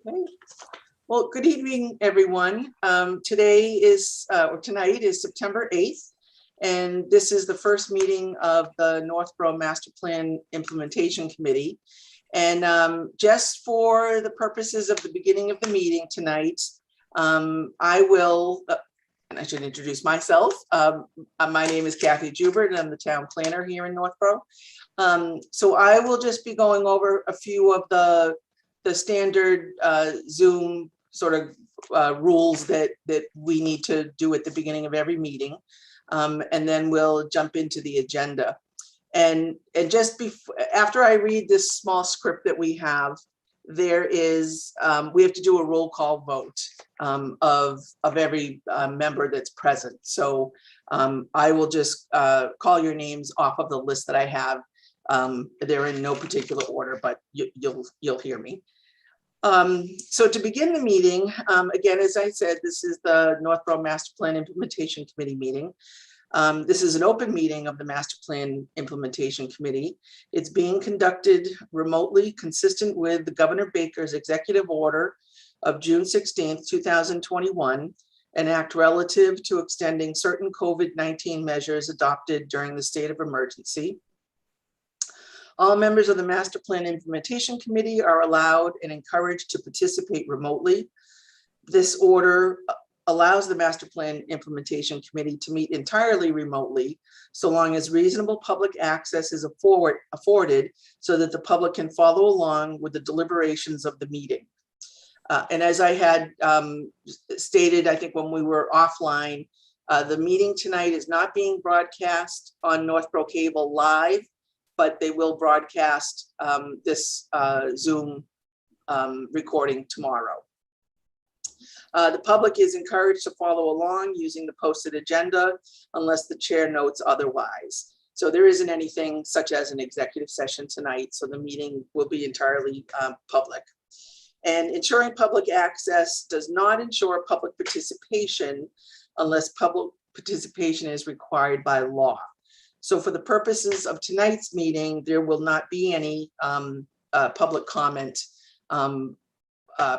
Okay. Well, good evening, everyone. Tonight is September 8th, and this is the first meeting of the Northborough Master Plan Implementation Committee. And just for the purposes of the beginning of the meeting tonight, I will, and I should introduce myself. My name is Kathy Jubert, and I'm the town planner here in Northborough. So I will just be going over a few of the standard Zoom sort of rules that we need to do at the beginning of every meeting. And then we'll jump into the agenda. And just after I read this small script that we have, there is, we have to do a roll call vote of every member that's present. So I will just call your names off of the list that I have. They're in no particular order, but you'll hear me. So to begin the meeting, again, as I said, this is the Northborough Master Plan Implementation Committee meeting. This is an open meeting of the Master Plan Implementation Committee. It's being conducted remotely, consistent with the Governor Baker's executive order of June 16th, 2021, an act relative to extending certain COVID-19 measures adopted during the state of emergency. All members of the Master Plan Implementation Committee are allowed and encouraged to participate remotely. This order allows the Master Plan Implementation Committee to meet entirely remotely, so long as reasonable public access is afforded so that the public can follow along with the deliberations of the meeting. And as I had stated, I think when we were offline, the meeting tonight is not being broadcast on Northborough Cable live, but they will broadcast this Zoom recording tomorrow. The public is encouraged to follow along using the posted agenda unless the chair notes otherwise. So there isn't anything such as an executive session tonight, so the meeting will be entirely public. And ensuring public access does not ensure public participation unless public participation is required by law. So for the purposes of tonight's meeting, there will not be any public comment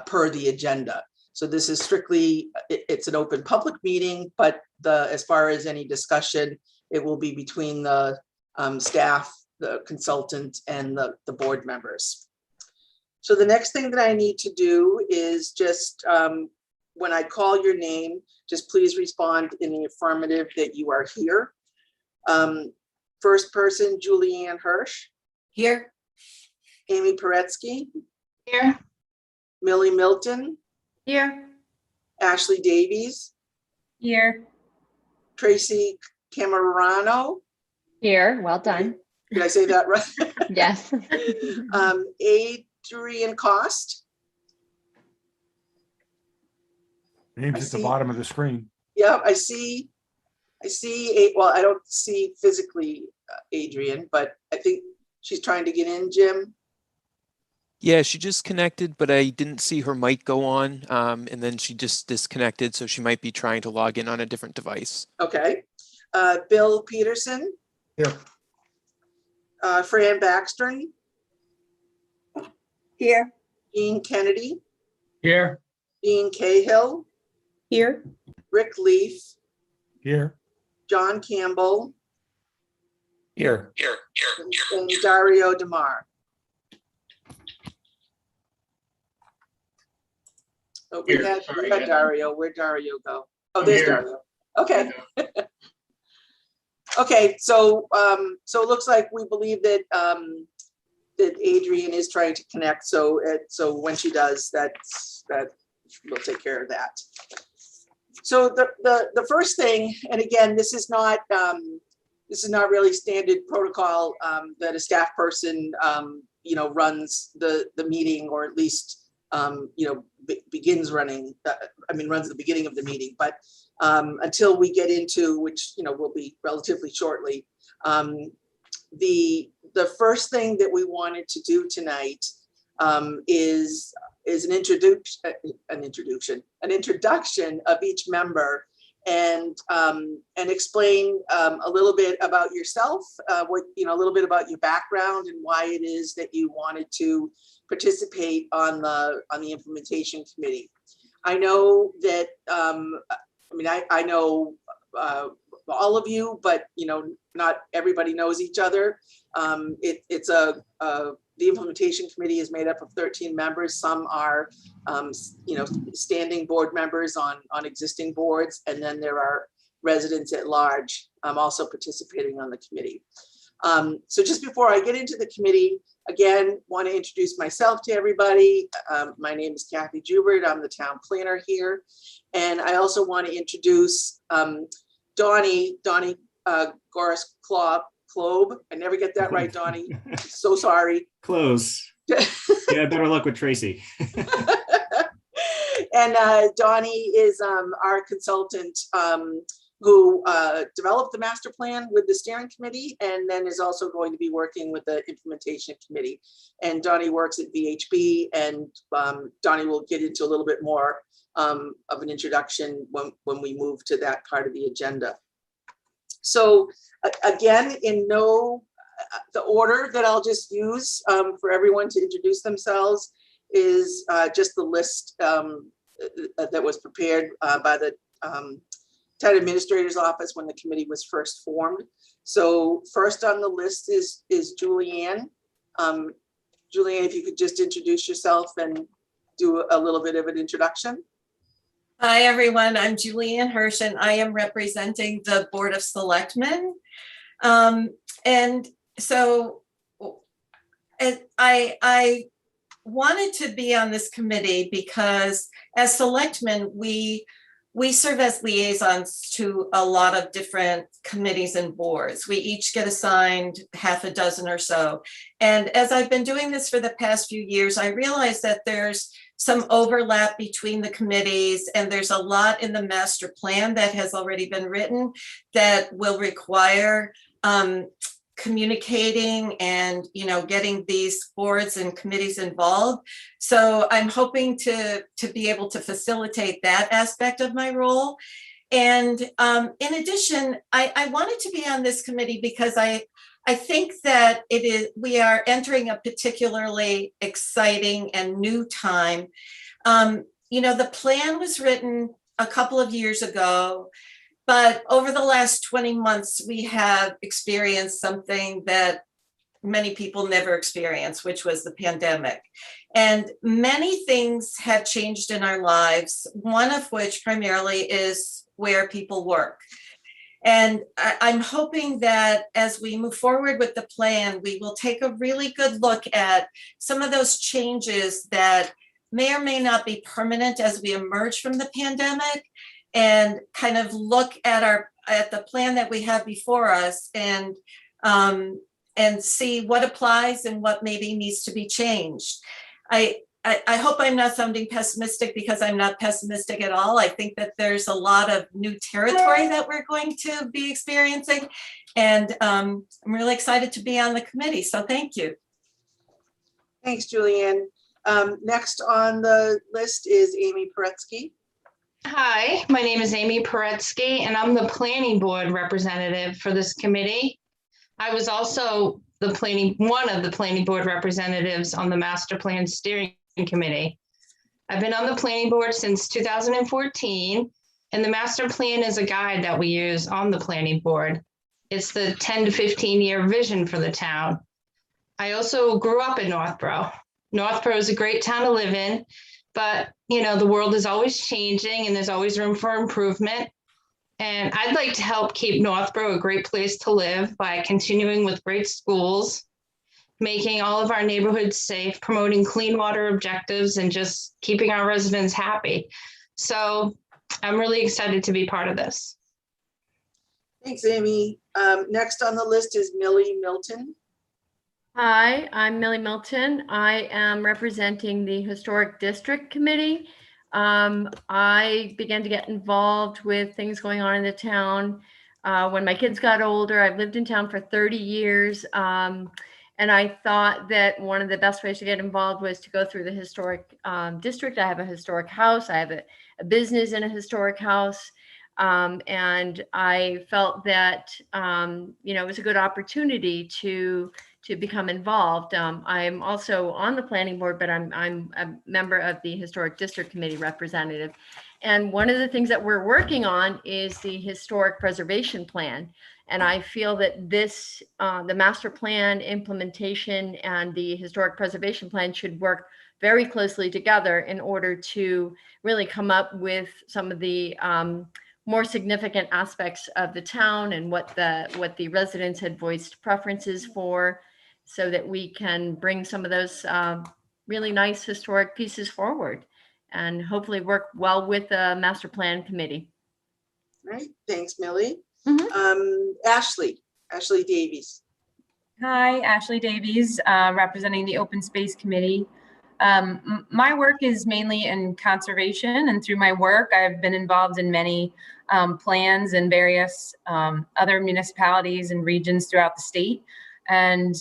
per the agenda. So this is strictly, it's an open public meeting, but as far as any discussion, it will be between the staff, the consultant, and the board members. So the next thing that I need to do is just, when I call your name, just please respond in the affirmative that you are here. First person, Julian Hersch. Here. Amy Paretsky. Here. Millie Milton. Here. Ashley Davies. Here. Tracy Camarano. Here, well done. Did I say that right? Yes. Adrian Cost. Name's at the bottom of the screen. Yeah, I see, well, I don't see physically Adrian, but I think she's trying to get in, Jim. Yeah, she just connected, but I didn't see her mic go on, and then she just disconnected, so she might be trying to log in on a different device. Okay. Bill Peterson. Here. Fran Baxter. Here. Dean Kennedy. Here. Dean Cahill. Here. Rick Leaf. Here. John Campbell. Here. And Dario Damar. Oh, we had Dario. Where'd Dario go? Oh, there's Dario. Okay. Okay, so so it looks like we believe that that Adrian is trying to connect. So when she does, that we'll take care of that. So the first thing, and again, this is not really standard protocol that a staff person runs the meeting, or at least begins running. Runs the beginning of the meeting, but until we get into, which will be relatively shortly, the first thing that we wanted to do tonight is an introduction of each member, and explain a little bit about yourself, a little bit about your background and why it is that you wanted to participate on the implementation committee. I know that, I know all of you, but not everybody knows each other. The implementation committee is made up of 13 members. Some are, standing board members on existing boards, and then there are residents at large also participating on the committee. So just before I get into the committee, again, want to introduce myself to everybody. My name is Kathy Jubert. I'm the town planner here. And I also want to introduce Donnie Goris Klob. I never get that right, Donnie. So sorry. Close. Yeah, better luck with Tracy. And Donnie is our consultant who developed the master plan with the steering committee, and then is also going to be working with the implementation committee. And Donnie works at VHB, and Donnie will get into a little bit more of an introduction when we move to that part of the agenda. So again, in the order that I'll just use for everyone to introduce themselves is just the list that was prepared by the town administrator's office when the committee was first formed. So first on the list is Julianne. Julianne, if you could just introduce yourself and do a little bit of an introduction. Hi, everyone. I'm Julian Hersch, and I am representing the Board of Selectmen. And so I wanted to be on this committee because as selectmen, we serve as liaisons to a lot of different committees and boards. We each get assigned half a dozen or so. And as I've been doing this for the past few years, I realized that there's some overlap between the committees, and there's a lot in the master plan that has already been written that will require communicating and getting these boards and committees involved. So I'm hoping to be able to facilitate that aspect of my role. And in addition, I wanted to be on this committee because I think that we are entering a particularly exciting and new time. The plan was written a couple of years ago, but over the last 20 months, we have experienced something that many people never experienced, which was the pandemic. And many things have changed in our lives, one of which primarily is where people work. And I'm hoping that as we move forward with the plan, we will take a really good look at some of those changes that may or may not be permanent as we emerge from the pandemic, and kind of look at the plan that we have before us and see what applies and what maybe needs to be changed. I hope I'm not sounding pessimistic, because I'm not pessimistic at all. I think that there's a lot of new territory that we're going to be experiencing, and I'm really excited to be on the committee. So thank you. Thanks, Julianne. Next on the list is Amy Paretsky. Hi, my name is Amy Paretsky, and I'm the planning board representative for this committee. I was also one of the planning board representatives on the master plan steering committee. I've been on the planning board since 2014, and the master plan is a guide that we use on the planning board. It's the 10 to 15 year vision for the town. I also grew up in Northborough. Northborough is a great town to live in, but the world is always changing and there's always room for improvement. And I'd like to help keep Northborough a great place to live by continuing with great schools, making all of our neighborhoods safe, promoting clean water objectives, and just keeping our residents happy. So I'm really excited to be part of this. Thanks, Amy. Next on the list is Millie Milton. Hi, I'm Millie Milton. I am representing the Historic District Committee. I began to get involved with things going on in the town when my kids got older. I've lived in town for 30 years. And I thought that one of the best ways to get involved was to go through the historic district. I have a historic house. I have a business in a historic house. And I felt that, it was a good opportunity to become involved. I'm also on the planning board, but I'm a member of the Historic District Committee representative. And one of the things that we're working on is the historic preservation plan. And I feel that this, the master plan implementation and the historic preservation plan should work very closely together in order to really come up with some of the more significant aspects of the town and what the residents had voiced preferences for, so that we can bring some of those really nice historic pieces forward and hopefully work well with the master plan committee. Right, thanks, Millie. Mhm. Ashley Davies. Hi, Ashley Davies, representing the Open Space Committee. My work is mainly in conservation, and through my work, I've been involved in many plans in various other municipalities and regions throughout the state, and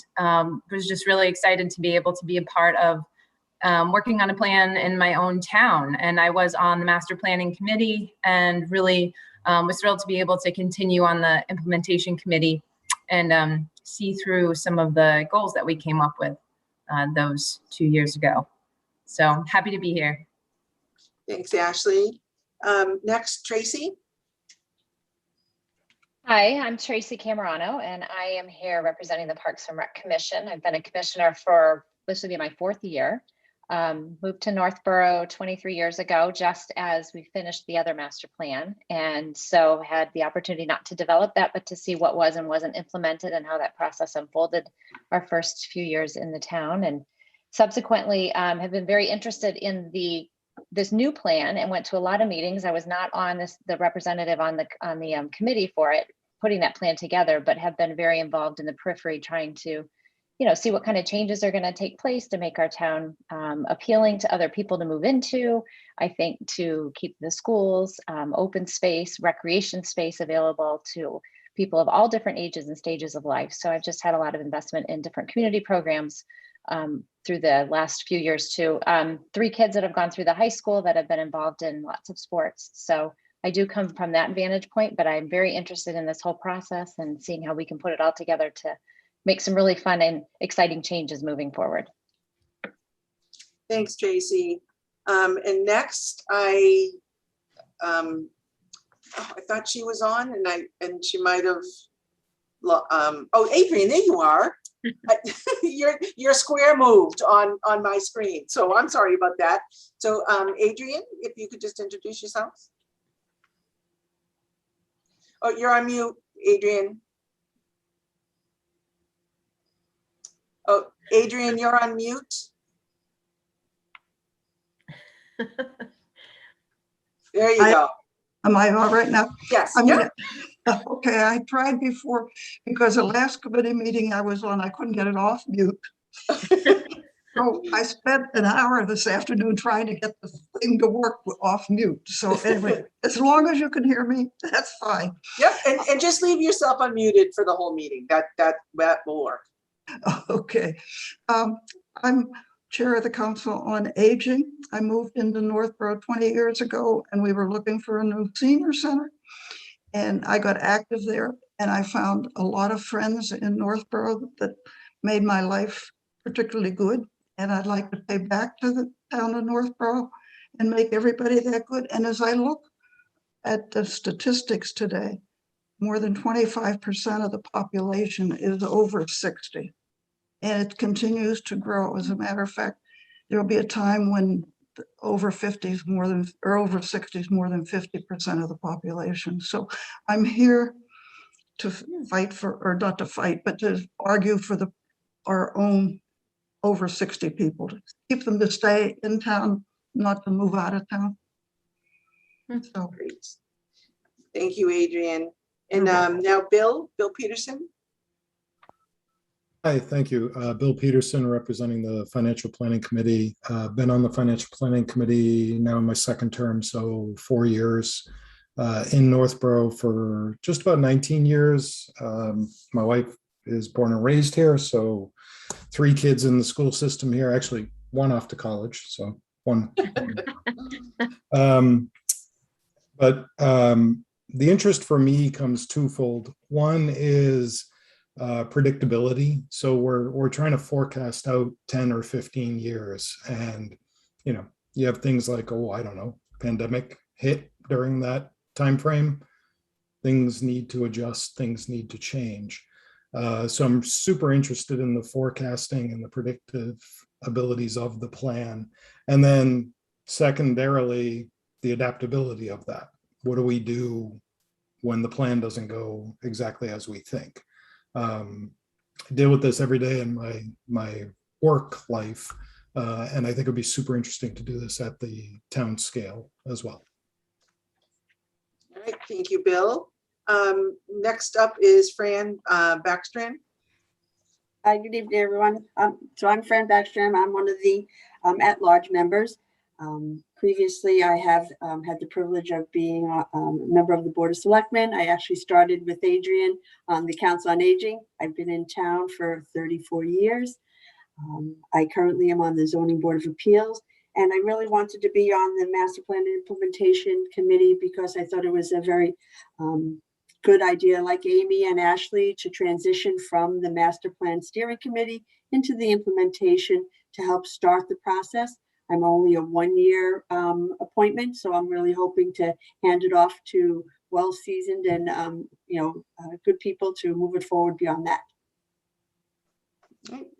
was just really excited to be able to be a part of working on a plan in my own town. And I was on the master planning committee, and really was thrilled to be able to continue on the implementation committee and see through some of the goals that we came up with those 2 years ago. So happy to be here. Thanks, Ashley. Next, Tracy. Hi, I'm Tracy Camarano, and I am here representing the Parks and Rec Commission. I've been a commissioner for, this will be my 4th year. Moved to Northborough 23 years ago, just as we finished the other master plan. And so had the opportunity not to develop that, but to see what was and wasn't implemented and how that process unfolded our first few years in the town. And subsequently have been very interested in this new plan and went to a lot of meetings. I was not on the representative on the committee for it, putting that plan together, but have been very involved in the periphery, trying to see what kind of changes are going to take place to make our town appealing to other people to move into. I think to keep the schools, open space, recreation space available to people of all different ages and stages of life. So I've just had a lot of investment in different community programs through the last few years too. 3 kids that have gone through the high school that have been involved in lots of sports. So I do come from that vantage point, but I'm very interested in this whole process and seeing how we can put it all together to make some really fun and exciting changes moving forward. Thanks, Tracy. And next, I thought she was on, and she might have. Oh, Adrian, there you are. Your square moved on my screen, so I'm sorry about that. So, Adrian, if you could just introduce yourself. Oh, you're on mute, Adrian. Oh, Adrian, you're on mute. There you go. Am I all right now? Yes. Okay, I tried before because the last committee meeting I was on, I couldn't get it off mute. So I spent an hour this afternoon trying to get the thing to work off mute. So anyway, as long as you can hear me, that's fine. Yep, and just leave yourself unmuted for the whole meeting. That will work. Okay. I'm chair of the Council on Aging. I moved into Northborough 20 years ago, and we were looking for a new senior center. And I got active there, and I found a lot of friends in Northborough that made my life particularly good. And I'd like to pay back to the town of Northborough and make everybody that good. And as I look at the statistics today, more than 25% of the population is over 60. And it continues to grow. As a matter of fact, there'll be a time when over 50s more than, or over 60s more than 50% of the population. So I'm here to fight for, or not to fight, but to argue for our own over 60 people, to keep them to stay in town, not to move out of town. So Great. Thank you, Adrian. And now Bill Peterson. Hi, thank you. Bill Peterson, representing the Financial Planning Committee. Been on the Financial Planning Committee now in my 2nd term, so 4 years. In Northborough for just about 19 years. My wife is born and raised here, so 3 kids in the school system here, actually 1 off to college, so 1. But the interest for me comes twofold. One is predictability. So we're trying to forecast out 10 or 15 years. And, you know, you have things like, oh, I don't know, pandemic hit during that time frame. Things need to adjust, things need to change. So I'm super interested in the forecasting and the predictive abilities of the plan. And then secondarily, the adaptability of that. What do we do when the plan doesn't go exactly as we think? I deal with this every day in my work life. And I think it'd be super interesting to do this at the town scale as well. All right, thank you, Bill. Next up is Fran Baxter. Good evening, everyone. So I'm Fran Baxter. I'm one of the at-large members. Previously, I have had the privilege of being a member of the Board of Selectmen. I actually started with Adrian on the Council on Aging. I've been in town for 34 years. I currently am on the Zoning Board of Appeals, and I really wanted to be on the Master Plan Implementation Committee because I thought it was a very good idea, like Amy and Ashley, to transition from the Master Plan Steering Committee into the implementation to help start the process. I'm only a one-year appointment, so I'm really hoping to hand it off to well-seasoned and good people to move it forward beyond that.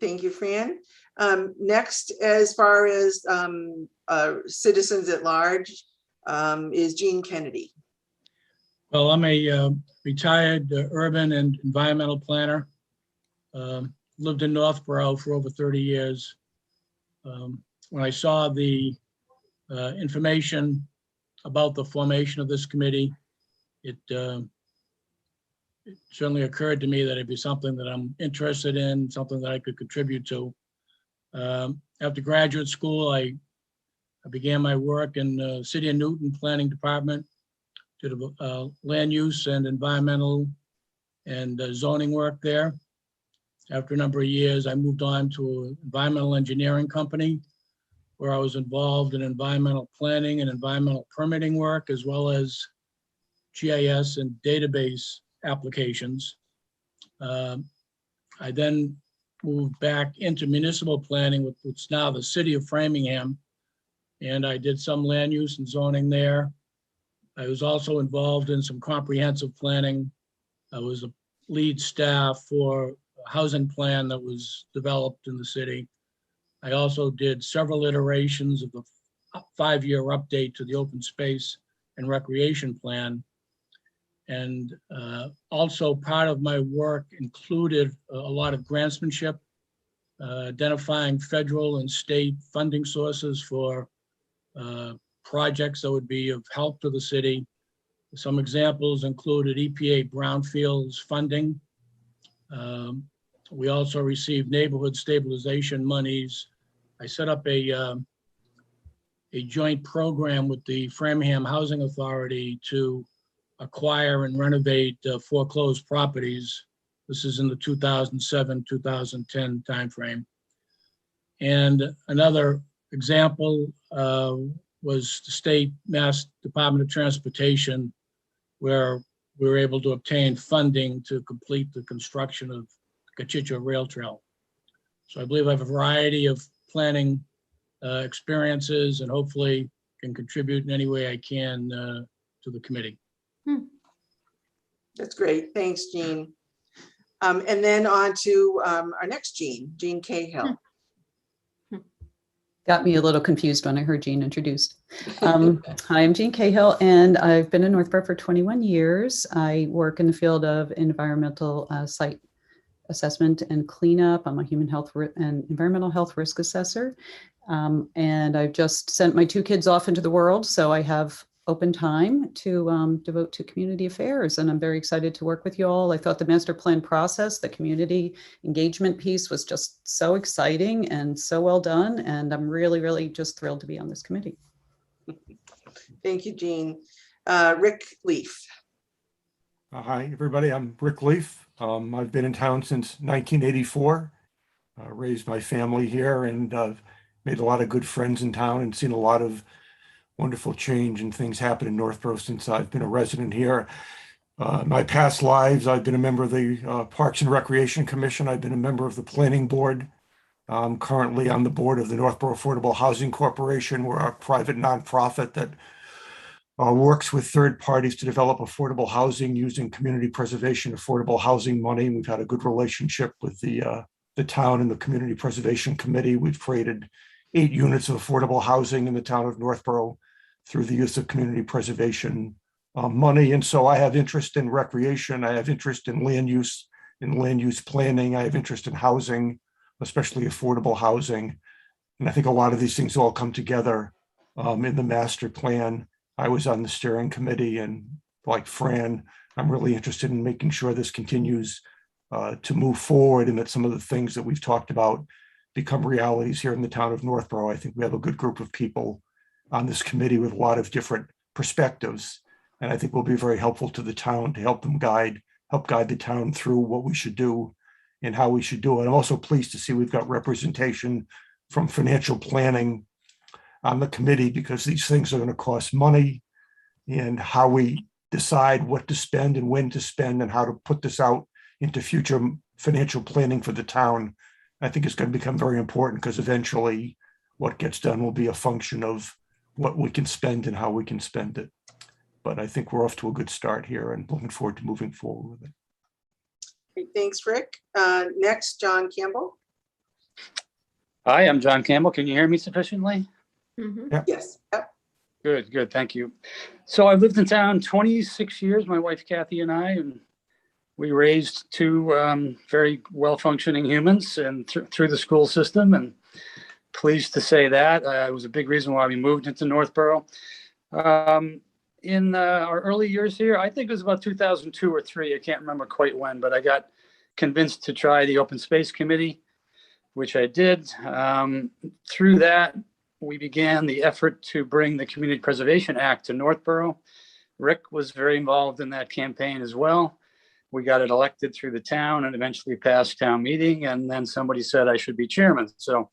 Thank you, Fran. Next, as far as citizens at large, is Jean Kennedy. Well, I'm a retired urban and environmental planner. Lived in Northborough for over 30 years. When I saw the information about the formation of this committee, it certainly occurred to me that it'd be something that I'm interested in, something that I could contribute to. After graduate school, I began my work in the City of Newton Planning Department, did land use and environmental and zoning work there. After a number of years, I moved on to an environmental engineering company where I was involved in environmental planning and environmental permitting work, as well as GIS and database applications. I then moved back into municipal planning with what's now the City of Framingham, and I did some land use and zoning there. I was also involved in some comprehensive planning. I was a lead staff for a housing plan that was developed in the city. I also did several iterations of the 5-year update to the open space and recreation plan. And also part of my work included a lot of grantsmanship, identifying federal and state funding sources for projects that would be of help to the city. Some examples included EPA brownfields funding. We also received neighborhood stabilization monies. I set up a joint program with the Framingham Housing Authority to acquire and renovate foreclosed properties. This is in the 2007-2010 timeframe. And another example was the State Mass Department of Transportation, where we were able to obtain funding to complete the construction of the Cachicha Rail Trail. So I believe I have a variety of planning experiences and hopefully can contribute in any way I can to the committee. That's great. Thanks, Jean. And then on to our next Jean Cahill. Got me a little confused when I heard Jean introduced. Hi, I'm Jean Cahill, and I've been in Northborough for 21 years. I work in the field of environmental site assessment and cleanup. I'm a human health and environmental health risk assessor. And I've just sent my 2 kids off into the world, so I have open time to devote to community affairs, and I'm very excited to work with you all. I thought the master plan process, the community engagement piece was just so exciting and so well done, and I'm really, really just thrilled to be on this committee. Thank you, Jean. Rick Leaf. Hi, everybody. I'm Rick Leaf. I've been in town since 1984, raised my family here, and made a lot of good friends in town and seen a lot of wonderful change and things happen in Northborough since I've been a resident here. My past lives, I've been a member of the Parks and Recreation Commission. I've been a member of the Planning Board. I'm currently on the board of the Northborough Affordable Housing Corporation. We're a private nonprofit that works with third parties to develop affordable housing using community preservation affordable housing money. We've had a good relationship with the town and the Community Preservation Committee. We've created 8 units of affordable housing in the town of Northborough through the use of community preservation money. And so I have interest in recreation. I have interest in land use planning. I have interest in housing, especially affordable housing. And I think a lot of these things all come together in the master plan. I was on the steering committee, and like Fran, I'm really interested in making sure this continues to move forward and that some of the things that we've talked about become realities here in the town of Northborough. I think we have a good group of people on this committee with a lot of different perspectives, and I think will be very helpful to the town to help guide the town through what we should do and how we should do it. I'm also pleased to see we've got representation from financial planning on the committee, because these things are going to cost money, and how we decide what to spend and when to spend and how to put this out into future financial planning for the town, I think is going to become very important, because eventually what gets done will be a function of what we can spend and how we can spend it. But I think we're off to a good start here and looking forward to moving forward with it. Great, thanks, Rick. Next, John Campbell. Hi, I'm John Campbell. Can you hear me sufficiently? Yep. Yes. Yep. Good. Thank you. So I've lived in town 26 years, my wife Kathy and I, and we raised 2 very well-functioning humans and through the school system, and pleased to say that. It was a big reason why we moved into Northborough. In our early years here, I think it was about 2002 or 3, I can't remember quite when, but I got convinced to try the Open Space Committee, which I did. Through that, we began the effort to bring the Community Preservation Act to Northborough. Rick was very involved in that campaign as well. We got it elected through the town and eventually passed town meeting. And then somebody said I should be chairman. So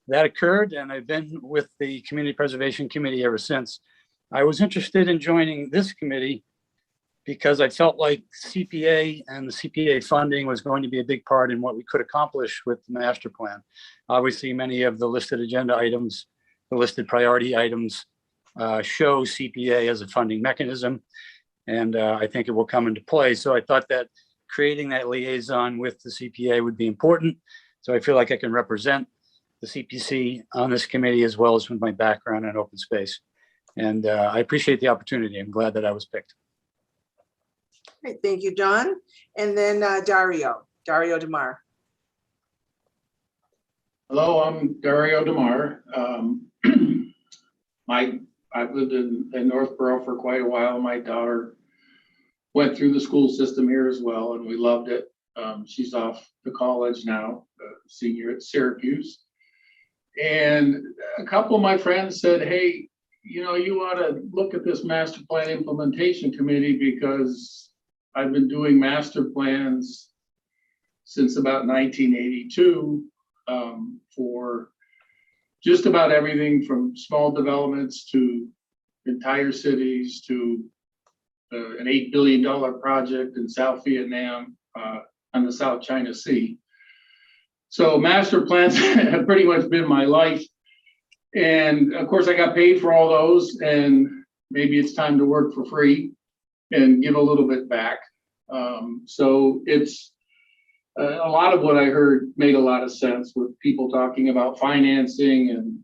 that occurred, and I've been with the Community Preservation Committee ever since. I was interested in joining this committee because I felt like CPA and the CPA funding was going to be a big part in what we could accomplish with the master plan. Obviously, many of the listed agenda items, the listed priority items show CPA as a funding mechanism, and I think it will come into play. So I thought that creating that liaison with the CPA would be important. So I feel like I can represent the CPC on this committee, as well as with my background in open space. And I appreciate the opportunity. I'm glad that I was picked. Great, thank you, John. And then Dario Damar. Hello, I'm Dario Damar. I've lived in Northborough for quite a while. My daughter went through the school system here as well, and we loved it. She's off to college now, senior at Syracuse. And a couple of my friends said, hey, you ought to look at this master plan implementation committee, because I've been doing master plans since about 1982 for just about everything from small developments to entire cities to an $8 billion project in South Vietnam on the South China Sea. So master plans have pretty much been my life. And of course, I got paid for all those, and maybe it's time to work for free and give a little bit back. So it's a lot of what I heard made a lot of sense with people talking about financing. And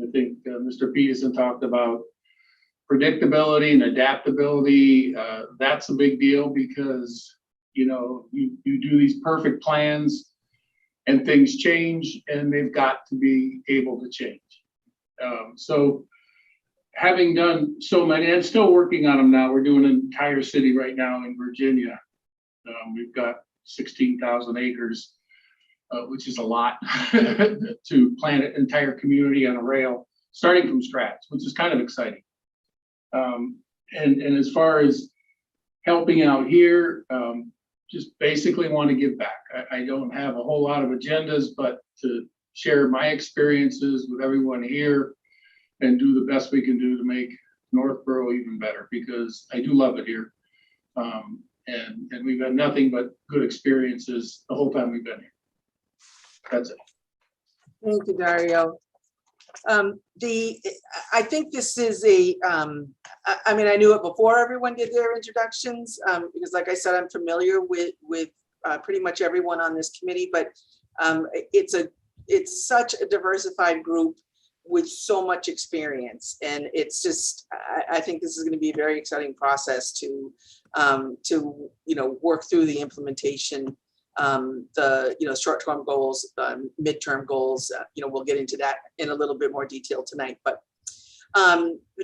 I think Mr. Peterson talked about predictability and adaptability. That's a big deal, because, you do these perfect plans and things change, and they've got to be able to change. So having done so many, and still working on them now, we're doing an entire city right now in Virginia. We've got 16,000 acres, which is a lot to plant an entire community on a rail, starting from scratch, which is kind of exciting. And as far as helping out here, just basically want to give back. I don't have a whole lot of agendas, but to share my experiences with everyone here and do the best we can do to make Northborough even better, because I do love it here. And we've had nothing but good experiences the whole time we've been here. That's it. Thank you, Dario. I think this is I mean, I knew it before everyone did their introductions, because like I said, I'm familiar with pretty much everyone on this committee, but it's such a diversified group with so much experience. And it's just, I think this is going to be a very exciting process to work through the implementation, the short-term goals, midterm goals. We'll get into that in a little bit more detail tonight. But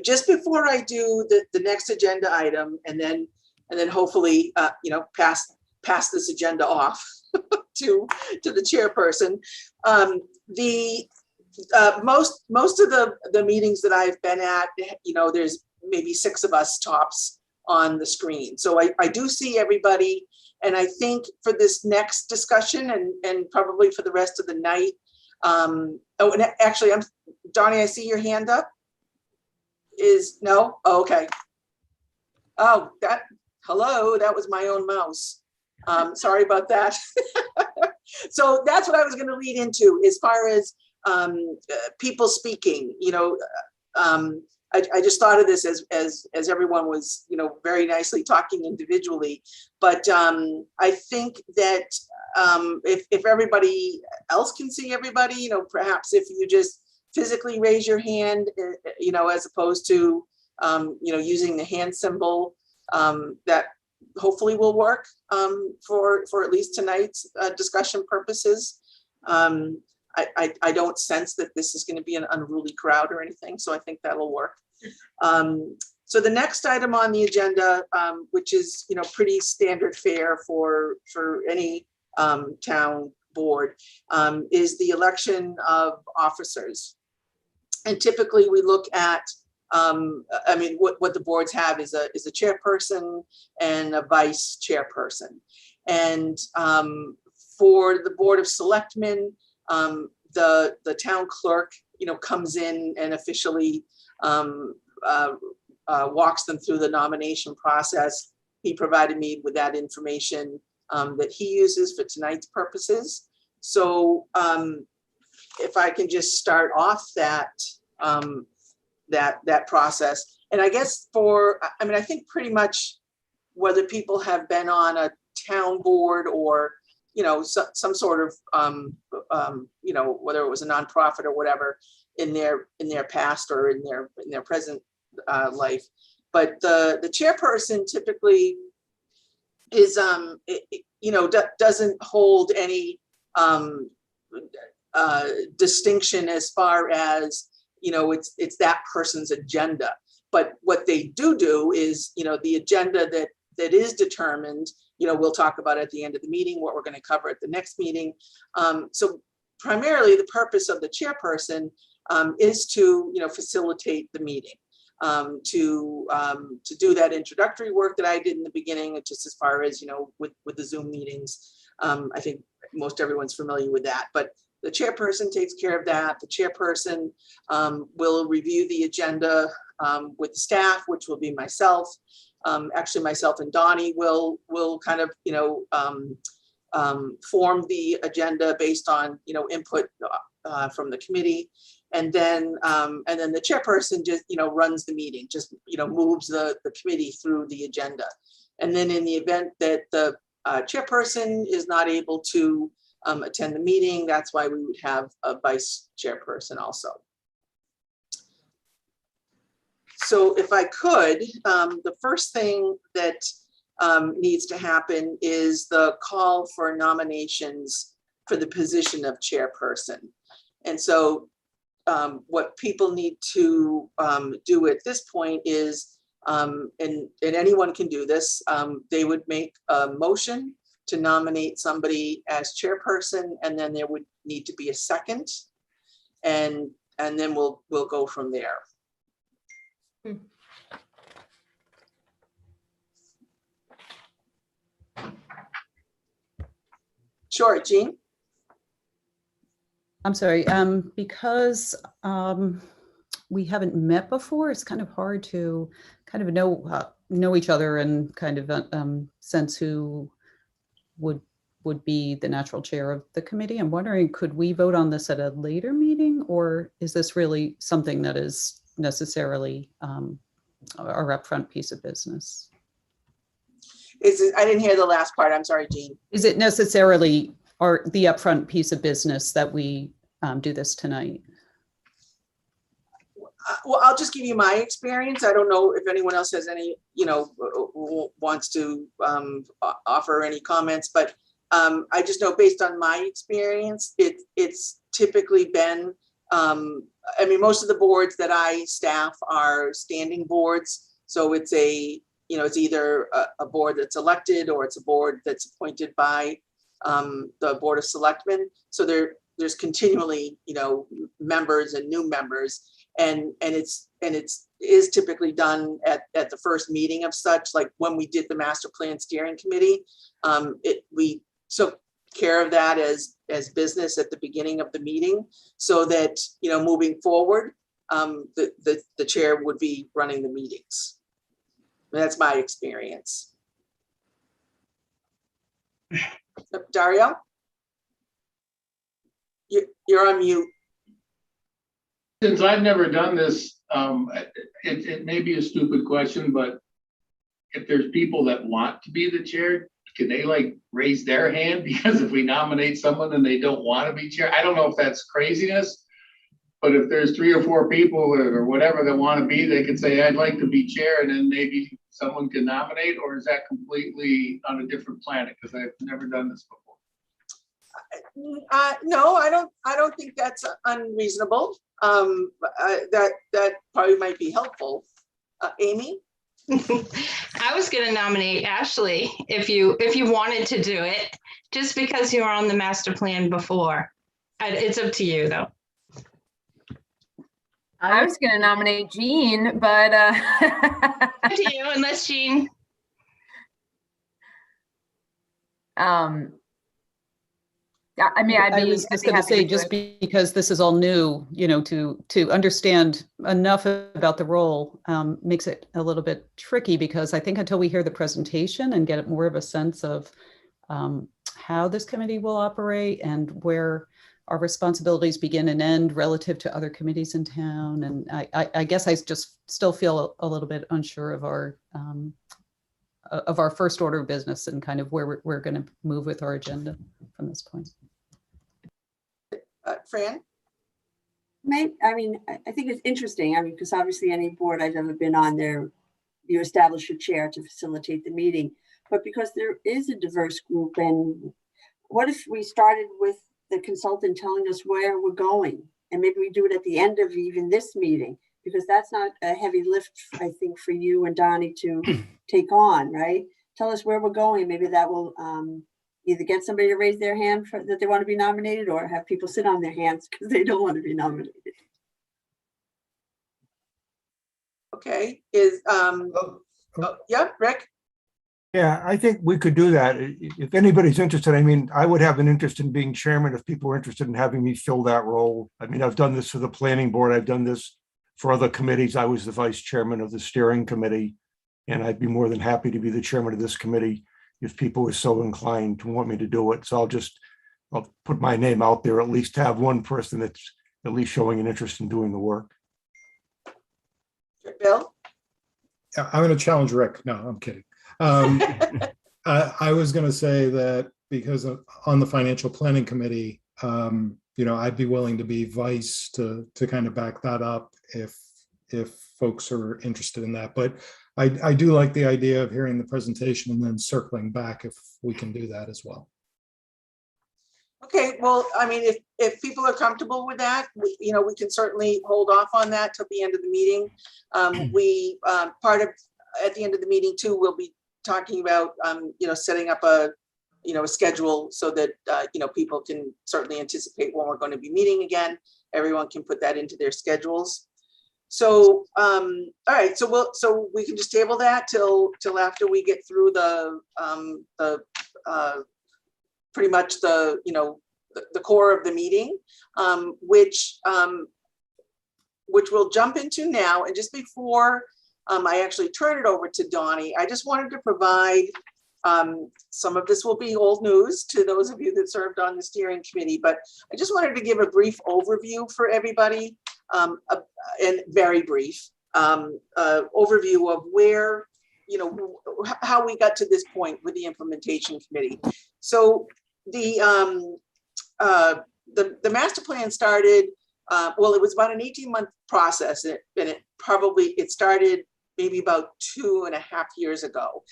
just before I do the next agenda item, and then hopefully pass this agenda off to the chairperson. Most of the meetings that I've been at, there's maybe 6 of us tops on the screen. So I do see everybody. And I think for this next discussion and probably for the rest of the night, and actually, Donnie, I see your hand up. No? Oh, okay. Oh, hello, that was my own mouse. Sorry about that. So that's what I was going to lead into as far as people speaking. I just thought of this as everyone was, very nicely talking individually. But I think that if everybody else can see everybody, perhaps if you just physically raise your hand, as opposed to, using the hand symbol, that hopefully will work for at least tonight's discussion purposes. I don't sense that this is going to be an unruly crowd or anything, so I think that'll work. So the next item on the agenda, which is pretty standard fare for any town board, is the election of officers. And typically we look at, what the boards have is a chairperson and a vice chairperson. And for the Board of Selectmen, the town clerk, comes in and officially walks them through the nomination process. He provided me with that information that he uses for tonight's purposes. So if I can just start off that process. And I guess I think pretty much whether people have been on a town board or some sort of whether it was a nonprofit or whatever in their past or in their present life, but the chairperson typically is doesn't hold any distinction as far as it's that person's agenda. But what they do is the agenda that is determined, we'll talk about at the end of the meeting what we're going to cover at the next meeting. So primarily the purpose of the chairperson is to facilitate the meeting, to do that introductory work that I did in the beginning, just as far as with the Zoom meetings. I think most everyone's familiar with that, but the chairperson takes care of that. The chairperson will review the agenda with the staff, which will be myself. Actually, myself and Donnie will kind of form the agenda based on input from the committee, and then the chairperson just runs the meeting, just moves the committee through the agenda. And then in the event that the chairperson is not able to attend the meeting, that's why we would have a vice chairperson also. So if I could, the first thing that needs to happen is the call for nominations for the position of chairperson. And so what people need to do at this point is, and anyone can do this, they would make a motion to nominate somebody as chairperson, and then there would need to be a second, and then we'll go from there. Sure, Jean. I'm sorry, because we haven't met before, it's kind of hard to kind of know each other and kind of sense who would be the natural chair of the committee. I'm wondering, could we vote on this at a later meeting, or is this really something that is necessarily our upfront piece of business? I didn't hear the last part. I'm sorry, Jean. Is it necessarily the upfront piece of business that we do this tonight? Well, I'll just give you my experience. I don't know if anyone else has any, wants to offer any comments, but I just know based on my experience, it's typically been, I mean, most of the boards that I staff are standing boards. So it's it's either a board that's elected or it's a board that's appointed by the Board of Selectmen. So there's continually, members and new members, and it is typically done at the first meeting of such, like when we did the Master Plan Steering Committee, we took care of that as business at the beginning of the meeting, so that, moving forward, the chair would be running the meetings. That's my experience. Dario? You're on mute. Since I've never done this, it may be a stupid question, but if there's people that want to be the chair, can they like raise their hand? Because if we nominate someone and they don't want to be chair, I don't know if that's craziness, but if there's 3 or 4 people or whatever that want to be, they could say, I'd like to be chair, and then maybe someone can nominate, or is that completely on a different planet? Because I've never done this before. No, I don't think that's unreasonable. That probably might be helpful. Amy? I was going to nominate Ashley if you wanted to do it, just because you were on the master plan before. It's up to you, though. I was going to nominate Jean, but Up to you, unless Jean. I mean, I was just going to say, just because this is all new, to understand enough about the role makes it a little bit tricky, because I think until we hear the presentation and get more of a sense of how this committee will operate and where our responsibilities begin and end relative to other committees in town. And I guess I just still feel a little bit unsure of our first order of business and kind of where we're going to move with our agenda from this point. Fran? I think it's interesting. Because obviously any board I've ever been on, there you establish a chair to facilitate the meeting. But because there is a diverse group, and what if we started with the consultant telling us where we're going, and maybe we do it at the end of even this meeting, because that's not a heavy lift, I think, for you and Donnie to take on, right? Tell us where we're going. Maybe that will either get somebody to raise their hand that they want to be nominated, or have people sit on their hands because they don't want to be nominated. Okay, yeah, Rick? Yeah, I think we could do that. If anybody's interested, I would have an interest in being chairman if people are interested in having me fill that role. I've done this for the planning board. I've done this for other committees. I was the vice chairman of the steering committee, and I'd be more than happy to be the chairman of this committee if people were so inclined to want me to do it. So I'll put my name out there, at least to have one person that's at least showing an interest in doing the work. Bill? Yeah, I'm going to challenge Rick. No, I'm kidding. I was going to say that because on the financial planning committee, I'd be willing to be vice to kind of back that up if folks are interested in that. But I do like the idea of hearing the presentation and then circling back if we can do that as well. Okay, well, if people are comfortable with that, we can certainly hold off on that till the end of the meeting. At the end of the meeting too, we'll be talking about, setting up a schedule so that, people can certainly anticipate when we're going to be meeting again. Everyone can put that into their schedules. So, all right, so we can just table that till after we get through the pretty much the core of the meeting, which which we'll jump into now. And just before I actually turn it over to Donnie, I just wanted to provide, some of this will be old news to those of you that served on the steering committee, but I just wanted to give a brief overview for everybody, and very brief overview of where, you know, how we got to this point with the implementation committee. So the master plan started, well, it was about an 18-month process, and it started maybe about 2.5 years ago.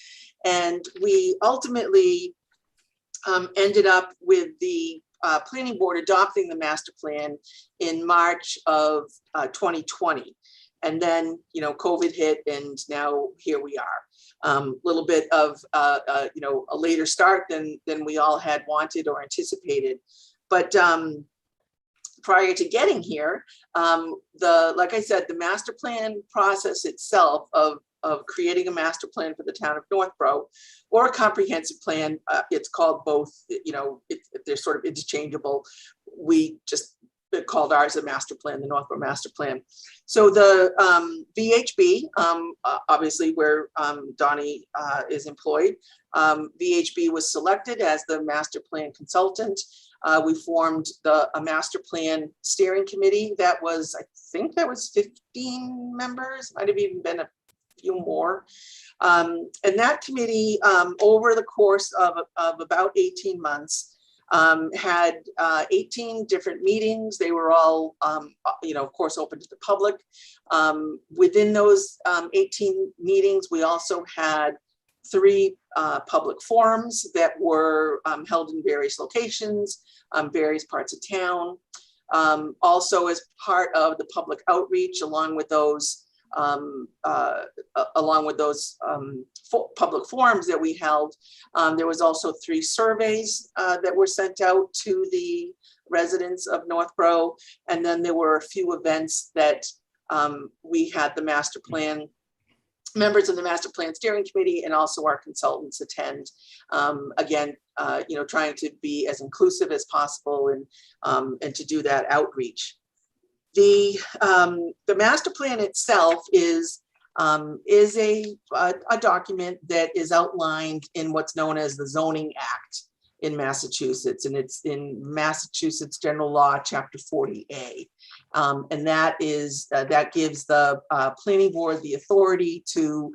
And we ultimately ended up with the planning board adopting the master plan in March of 2020. And then, you know, COVID hit, and now here we are. Little bit of, you know, a later start than we all had wanted or anticipated. But prior to getting here, like I said, the master plan process itself of creating a master plan for the town of Northborough, or a comprehensive plan, it's called both, you know, they're sort of interchangeable. We just called ours a master plan, the Northborough master plan. So the VHB, obviously where Donnie is employed, VHB was selected as the master plan consultant. We formed a master plan steering committee that was, I think that was 15 members, might have even been a few more. And that committee, over the course of about 18 months, had 18 different meetings. They were all, you know, of course, open to the public. Within those 18 meetings, we also had 3 public forums that were held in various locations, various parts of town. Also, as part of the public outreach, along with those public forums that we held, there was also 3 surveys that were sent out to the residents of Northborough. And then there were a few events that we had the master plan, members of the master plan steering committee, and also our consultants attend. Again, you know, trying to be as inclusive as possible and to do that outreach. The master plan itself is a document that is outlined in what's known as the Zoning Act in Massachusetts, and it's in Massachusetts General Law, Chapter 40A, and that gives the planning board the authority to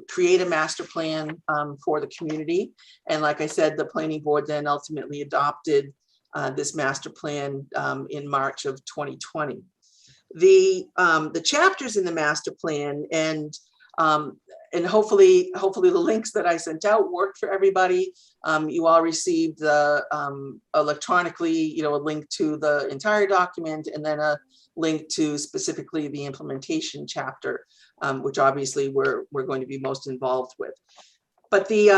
create a master plan for the community. And like I said, the planning board then ultimately adopted this master plan in March of 2020. The chapters in the master plan, and hopefully the links that I sent out worked for everybody. You all received the electronically, you know, a link to the entire document, and then a link to specifically the implementation chapter, which obviously we're going to be most involved with. But the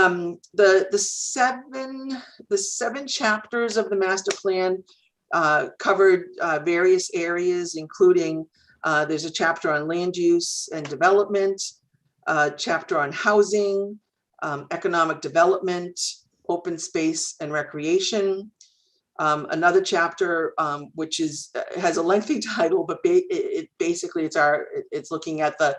7 chapters of the master plan covered various areas, including there's a chapter on land use and development, a chapter on housing, economic development, open space and recreation. Another chapter which has a lengthy title, but basically it's looking at the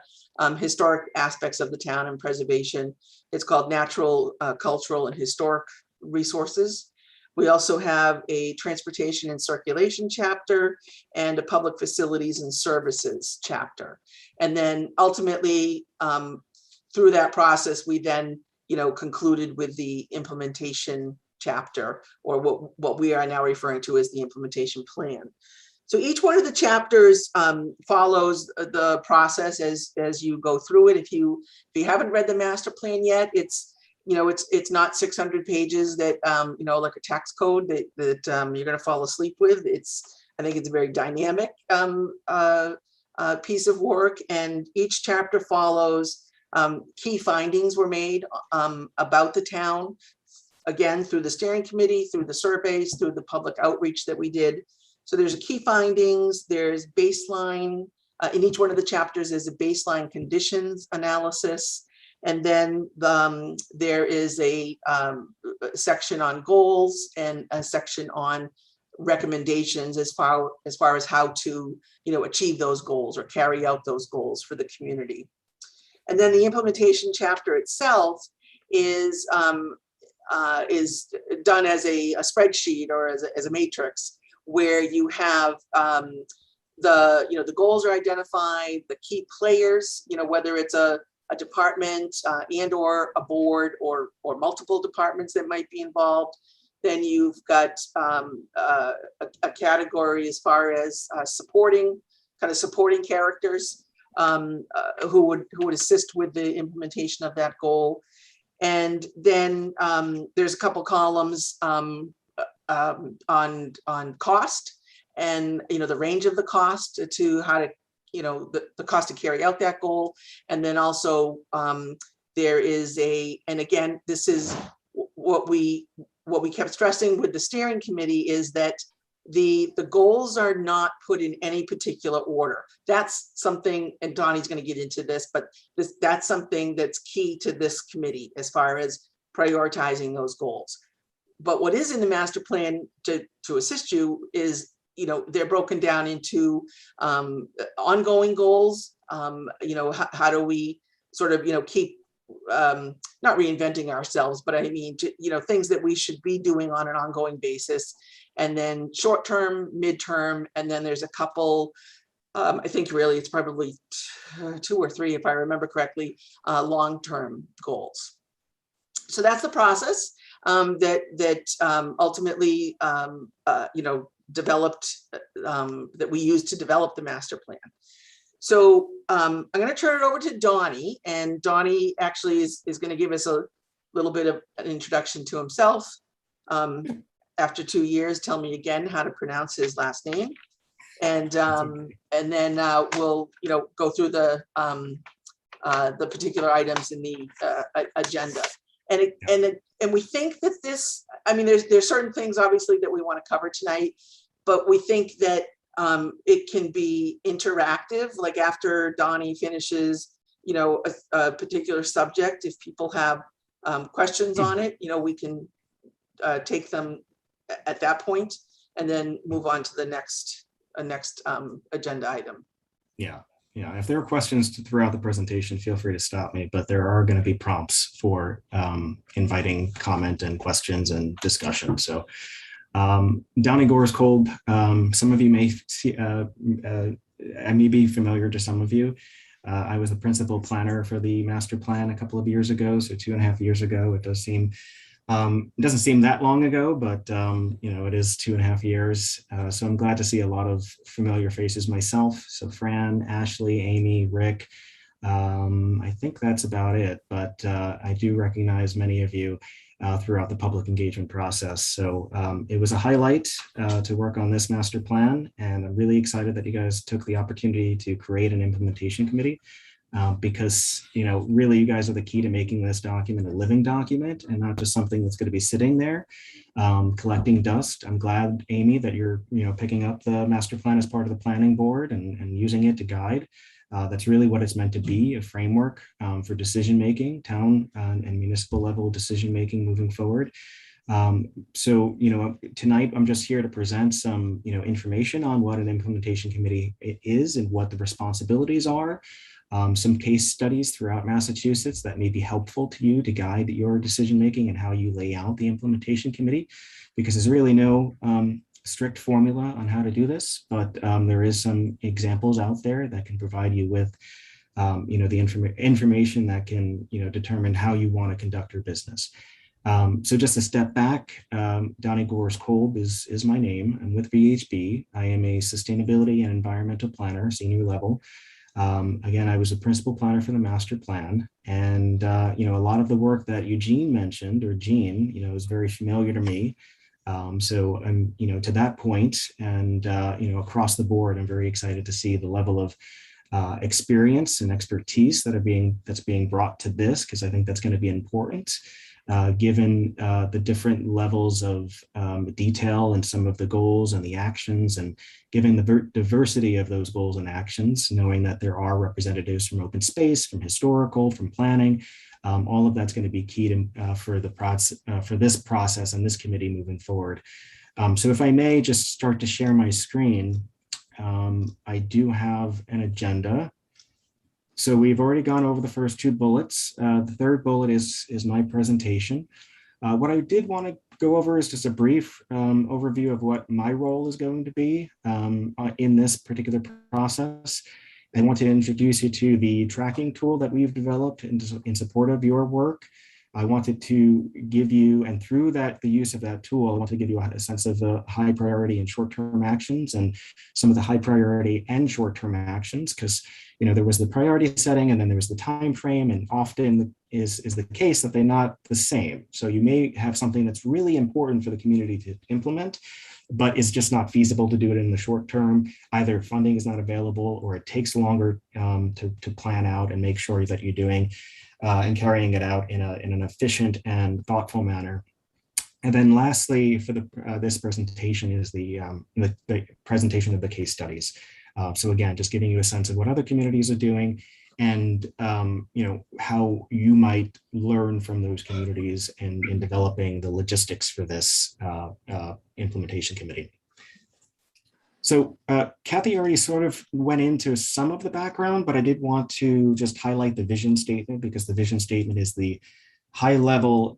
historic aspects of the town and preservation. It's called Natural, Cultural, and Historic Resources. We also have a transportation and circulation chapter and a public facilities and services chapter. And then ultimately, through that process, we then, you know, concluded with the implementation chapter, or what we are now referring to as the implementation plan. So each one of the chapters follows the process as you go through it. If you haven't read the master plan yet, it's not 600 pages that you know, like a tax code that you're going to fall asleep with. I think it's a very dynamic piece of work, and each chapter follows key findings were made about the town, again through the steering committee, through the surveys, through the public outreach that we did. So there's key findings, there's baseline, in each one of the chapters is a baseline conditions analysis. And then there is a section on goals and a section on recommendations as far as how to, achieve those goals or carry out those goals for the community. And then the implementation chapter itself is done as a spreadsheet or as a matrix, where you have the goals are identified, the key players, whether it's a department and or a board or multiple departments that might be involved. Then you've got a category as far as supporting characters who would assist with the implementation of that goal. And then there's a couple columns on cost, and the range of the cost to how to the cost to carry out that goal. And then also there is and again, this is what we kept stressing with the steering committee, is that the goals are not put in any particular order. That's something, and Donnie's going to get into this, but that's something that's key to this committee as far as prioritizing those goals. But what is in the master plan to assist you is, they're broken down into ongoing goals. How do we sort of, keep not reinventing ourselves, but I mean, things that we should be doing on an ongoing basis. And then short term, midterm, and then there's a couple, I think really it's probably 2 or 3, if I remember correctly, long-term goals. So that's the process that ultimately, developed, that we used to develop the master plan. So I'm going to turn it over to Donnie, and Donnie actually is going to give us a little bit of an introduction to himself. After 2 years, tell me again how to pronounce his last name, and then we'll go through the particular items in the agenda. And we think that this, I mean, there's certain things obviously that we want to cover tonight, but we think that it can be interactive. Like after Donnie finishes, a particular subject, if people have questions on it, we can take them at that point and then move on to the next agenda item. Yeah. If there are questions throughout the presentation, feel free to stop me, but there are going to be prompts for inviting comment and questions and discussion. So Downey Gore's Kolb, some of you may see, I may be familiar to some of you. I was the principal planner for the master plan a couple of years ago, so 2.5 years ago. It doesn't seem that long ago, but it is 2.5 years. So I'm glad to see a lot of familiar faces myself. So Fran, Ashley, Amy, Rick, I think that's about it, but I do recognize many of you throughout the public engagement process. So it was a highlight to work on this master plan, and I'm really excited that you guys took the opportunity to create an implementation committee. Because really you guys are the key to making this document a living document and not just something that's going to be sitting there collecting dust. I'm glad, Amy, that you're picking up the master plan as part of the planning board and using it to guide. That's really what it's meant to be, a framework for decision making, town and municipal level decision making moving forward. So tonight I'm just here to present some information on what an implementation committee is and what the responsibilities are. Some case studies throughout Massachusetts that may be helpful to you to guide your decision-making and how you lay out the implementation committee, because there's really no strict formula on how to do this, but there is some examples out there that can provide you with the information that can determine how you want to conduct your business. So just a step back, Downey Gore's Kolb is my name. I'm with VHB. I am a sustainability and environmental planner, senior level. Again, I was a principal planner for the master plan, and a lot of the work that Eugene mentioned, or Gene, is very familiar to me. So I'm, to that point, and across the board, I'm very excited to see the level of experience and expertise that's being brought to this, because I think that's going to be important. Given the different levels of detail and some of the goals and the actions, and given the diversity of those goals and actions, knowing that there are representatives from open space, from historical, from planning, all of that's going to be key to, for this process and this committee moving forward. So if I may just start to share my screen, I do have an agenda. So we've already gone over the first two bullets. The third bullet is my presentation. What I did want to go over is just a brief overview of what my role is going to be in this particular process. I want to introduce you to the tracking tool that we've developed in support of your work. I wanted to give you, and through that, the use of that tool, I want to give you a sense of the high priority and short-term actions and some of the high priority and short-term actions, because there was the priority setting and then there was the time frame, and often is the case that they're not the same. So you may have something that's really important for the community to implement, but it's just not feasible to do it in the short term. Either funding is not available or it takes longer to plan out and make sure that you're doing and carrying it out in an efficient and thoughtful manner. And then lastly, for this presentation is the presentation of the case studies. So again, just giving you a sense of what other communities are doing and how you might learn from those communities in developing the logistics for this implementation committee. So Kathy already sort of went into some of the background, but I did want to just highlight the vision statement, because the vision statement is the high level,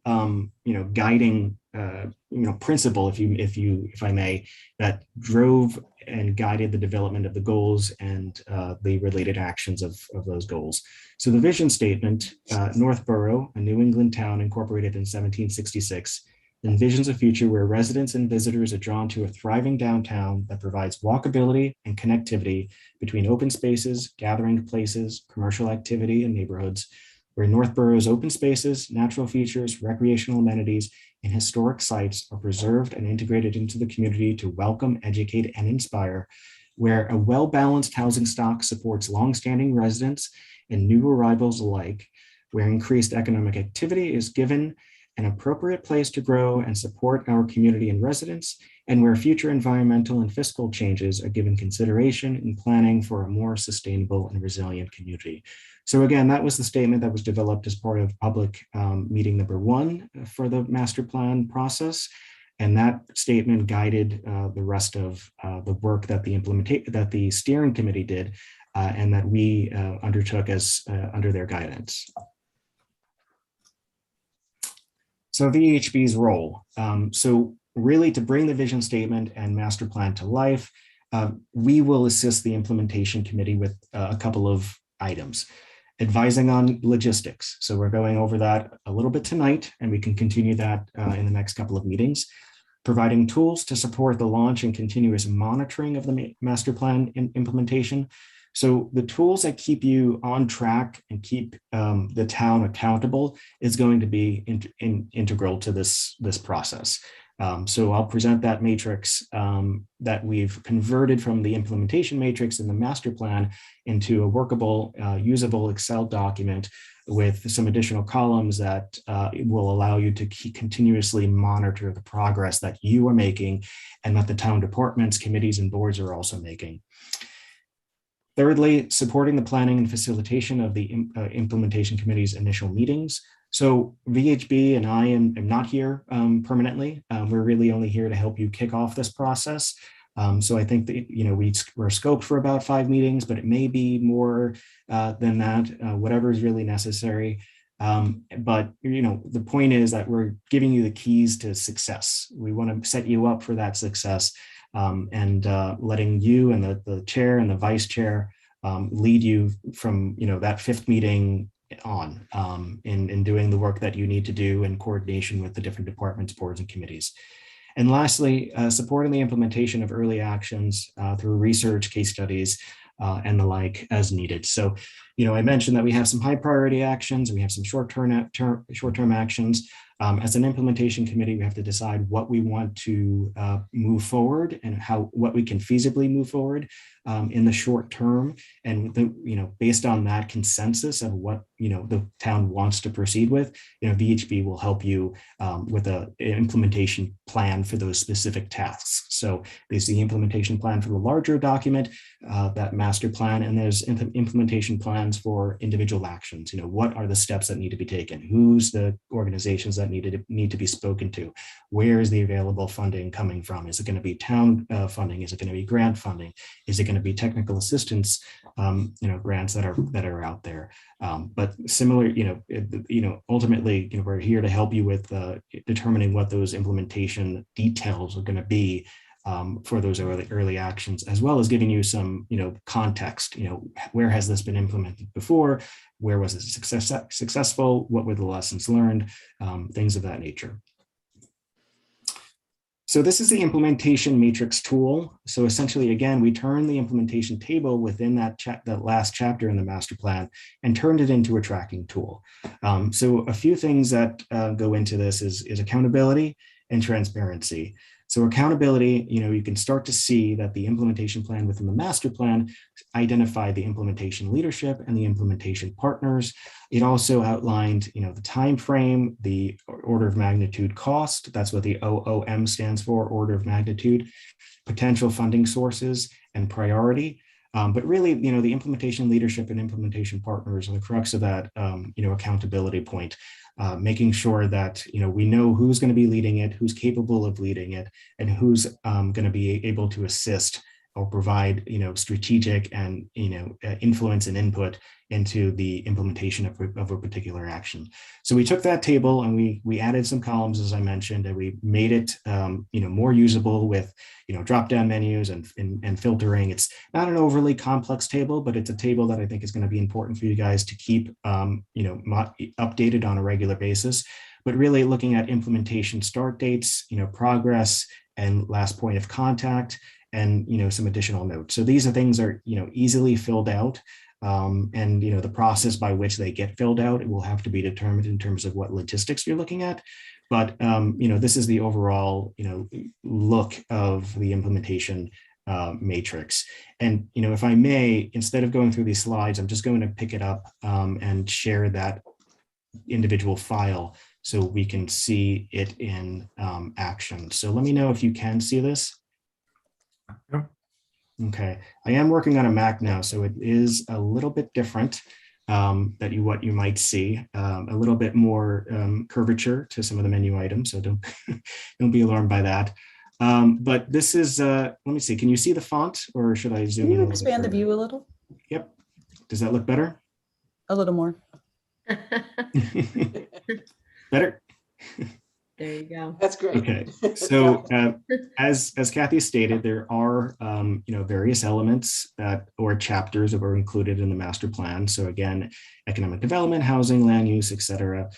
guiding, principle, if I may, that drove and guided the development of the goals and the related actions of those goals. So the vision statement, Northborough, a New England town incorporated in 1766, envisions a future where residents and visitors are drawn to a thriving downtown that provides walkability and connectivity between open spaces, gathering places, commercial activity, and neighborhoods, where Northborough's open spaces, natural features, recreational amenities, and historic sites are preserved and integrated into the community to welcome, educate, and inspire, where a well-balanced housing stock supports longstanding residents and new arrivals alike, where increased economic activity is given an appropriate place to grow and support our community and residents, and where future environmental and fiscal changes are given consideration in planning for a more sustainable and resilient community. So again, that was the statement that was developed as part of public meeting number 1 for the master plan process. And that statement guided the rest of the work that the steering committee did and that we undertook as under their guidance. So VHB's role. So really to bring the vision statement and master plan to life, we will assist the implementation committee with a couple of items. Advising on logistics. So we're going over that a little bit tonight, and we can continue that in the next couple of meetings. Providing tools to support the launch and continuous monitoring of the master plan implementation. So the tools that keep you on track and keep the town accountable is going to be integral to this process. So I'll present that matrix that we've converted from the implementation matrix in the master plan into a workable, usable Excel document with some additional columns that will allow you to continuously monitor the progress that you are making and that the town departments, committees, and boards are also making. Thirdly, supporting the planning and facilitation of the implementation committee's initial meetings. So VHB and I am not here permanently. We're really only here to help you kick off this process. So I think that, we're scoped for about 5 meetings, but it may be more than that, whatever is really necessary. But, the point is that we're giving you the keys to success. We want to set you up for that success and letting you and the chair and the vice chair lead you from, that 5th meeting on in doing the work that you need to do in coordination with the different departments, boards, and committees. And lastly, supporting the implementation of early actions through research, case studies, and the like as needed. So, I mentioned that we have some high priority actions, we have some short-term actions. As an implementation committee, we have to decide what we want to move forward and what we can feasibly move forward in the short term. And based on that consensus of what the town wants to proceed with, VHB will help you with an implementation plan for those specific tasks. So there's the implementation plan for the larger document, that master plan, and there's implementation plans for individual actions. What are the steps that need to be taken? Who's the organizations that need to be spoken to. Where is the available funding coming from? Is it going to be town funding? Is it going to be grant funding? Is it going to be technical assistance, grants that are out there? But similar, ultimately, we're here to help you with determining what those implementation details are going to be for those early actions, as well as giving you some, context. Where has this been implemented before? Where was it successful? What were the lessons learned? Things of that nature. So this is the implementation matrix tool. So essentially, again, we turn the implementation table within that last chapter in the master plan and turned it into a tracking tool. So a few things that go into this is accountability and transparency. So accountability, you can start to see that the implementation plan within the master plan identified the implementation leadership and the implementation partners. It also outlined, the time frame, the order of magnitude cost. That's what the OOM stands for, order of magnitude, potential funding sources, and priority. But really, the implementation leadership and implementation partners are the crux of that, accountability point. Making sure that we know who's going to be leading it, who's capable of leading it, and who's going to be able to assist or provide strategic and influence and input into the implementation of a particular action. So we took that table and we added some columns, as I mentioned, and we made it more usable with drop-down menus and filtering. It's not an overly complex table, but it's a table that I think is going to be important for you guys to keep updated on a regular basis. But really looking at implementation start dates, progress, and last point of contact, and some additional notes. So these are things are easily filled out. And the process by which they get filled out, it will have to be determined in terms of what logistics you're looking at. But this is the overall look of the implementation matrix. And if I may, instead of going through these slides, I'm just going to pick it up and share that individual file so we can see it in action. So let me know if you can see this. Yep. Okay, I am working on a Mac now, so it is a little bit different what you might see, a little bit more curvature to some of the menu items, so don't be alarmed by that. But this is, let me see, can you see the font, or should I zoom in? Can you expand the view a little? Yep. Does that look better? A little more. Better? There you go. That's great. Okay, so as Kathy stated, there are various elements or chapters that were included in the master plan. So again, economic development, housing, land use, etc.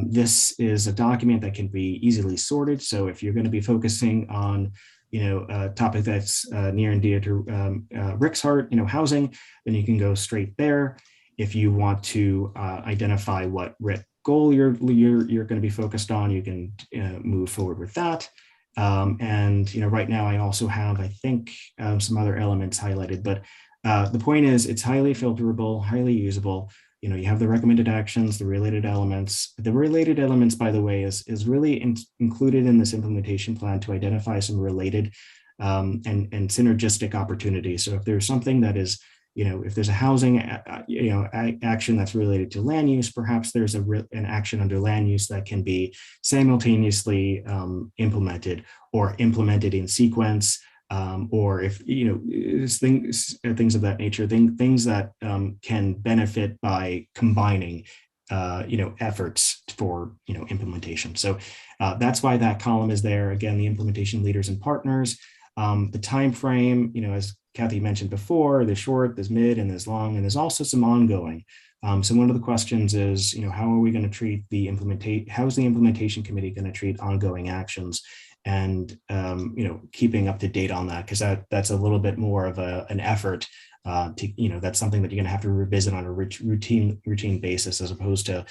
This is a document that can be easily sorted. So if you're going to be focusing on a topic that's near and dear to Rick's heart, housing, then you can go straight there. If you want to identify what Rick goal you're going to be focused on, you can move forward with that. And right now I also have, I think, some other elements highlighted, but the point is it's highly filterable, highly usable. You have the recommended actions, the related elements. The related elements, by the way, is really included in this implementation plan to identify some related and synergistic opportunities. So if there's something that is if there's a housing, action that's related to land use, perhaps there's an action under land use that can be simultaneously implemented or implemented in sequence, or if things of that nature, things that can benefit by combining efforts for implementation. So that's why that column is there. Again, the implementation leaders and partners, the time frame, as Kathy mentioned before, there's short, there's mid, and there's long, and there's also some ongoing. So one of the questions is, how are we going to treat the how is the implementation committee going to treat ongoing actions, and keeping up to date on that, because that's a little bit more of an effort to that's something that you're going to have to revisit on a routine basis, as opposed to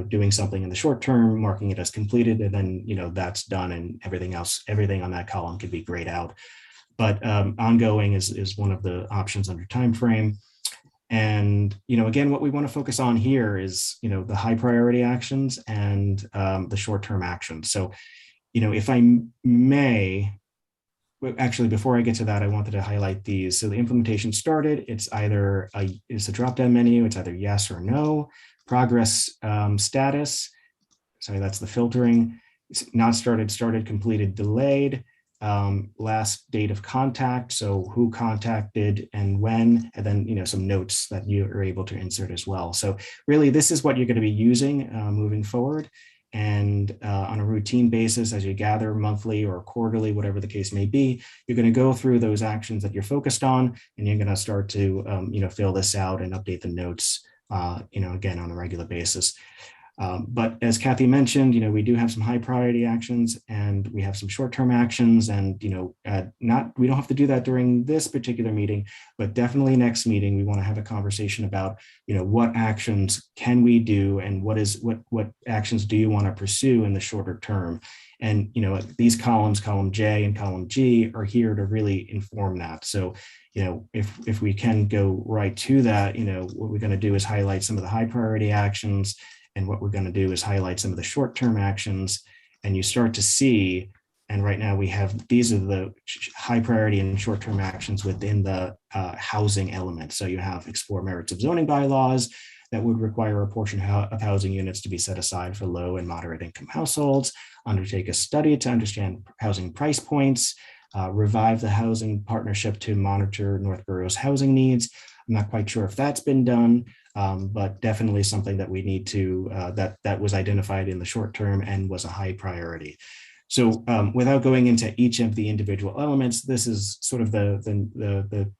doing something in the short term, marking it as completed, and then that's done, and everything on that column could be grayed out. But ongoing is one of the options under time frame. And again, what we want to focus on here is the high priority actions and the short-term actions. So if I may, actually, before I get to that, I wanted to highlight these. So the implementation started, it's either it's a drop-down menu, it's either yes or no. Progress status, sorry, that's the filtering. It's not started, started, completed, delayed. Last date of contact, so who contacted and when, and then some notes that you are able to insert as well. So really, this is what you're going to be using moving forward. And on a routine basis, as you gather monthly or quarterly, whatever the case may be, you're going to go through those actions that you're focused on, and you're going to start to fill this out and update the notes again on a regular basis. But as Kathy mentioned, we do have some high priority actions and we have some short-term actions, and we don't have to do that during this particular meeting, but definitely next meeting we want to have a conversation about what actions can we do and what actions do you want to pursue in the shorter term. And these columns, column J and column G, are here to really inform that. So if we can go right to that, what we're going to do is highlight some of the high priority actions. And what we're going to do is highlight some of the short-term actions, and you start to see, and right now we have, these are the high priority and short-term actions within the housing element. So you have explore merits of zoning bylaws that would require a portion of housing units to be set aside for low and moderate income households, undertake a study to understand housing price points, revive the housing partnership to monitor Northborough's housing needs. I'm not quite sure if that's been done, but definitely something that we need to, that was identified in the short term and was a high priority. So without going into each of the individual elements, this is sort of the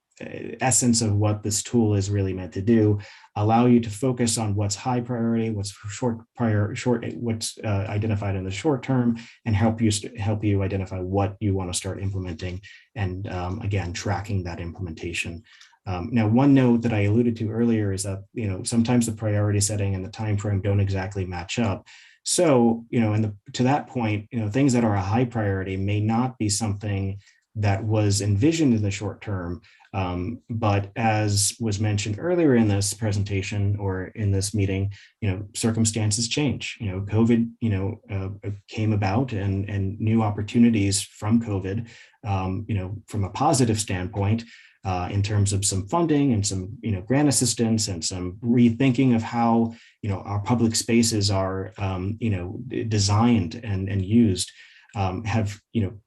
essence of what this tool is really meant to do: allow you to focus on what's high priority, what's what's identified in the short term, and help you identify what you want to start implementing, and again, tracking that implementation. Now, one note that I alluded to earlier is that sometimes the priority setting and the time frame don't exactly match up. So to that point, things that are a high priority may not be something that was envisioned in the short term, but as was mentioned earlier in this presentation or in this meeting, circumstances change. COVID came about, and new opportunities from COVID, from a positive standpoint. In terms of some funding and some grant assistance and some rethinking of how our public spaces are designed and used, have could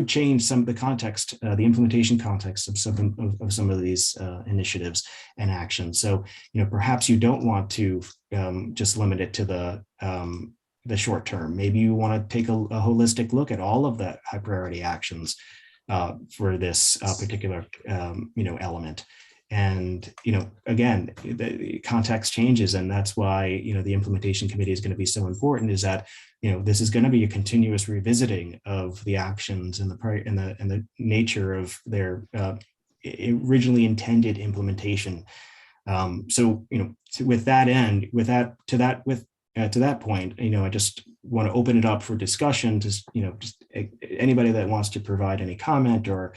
change some of the context, the implementation context of some of these initiatives and actions. So perhaps you don't want to just limit it to the short term. Maybe you want to take a holistic look at all of the high priority actions for this particular element. And again, the context changes, and that's why the implementation committee is going to be so important. Is that this is going to be a continuous revisiting of the actions and the nature of their originally intended implementation. So with that end, to that point, I just want to open it up for discussion. Just anybody that wants to provide any comment or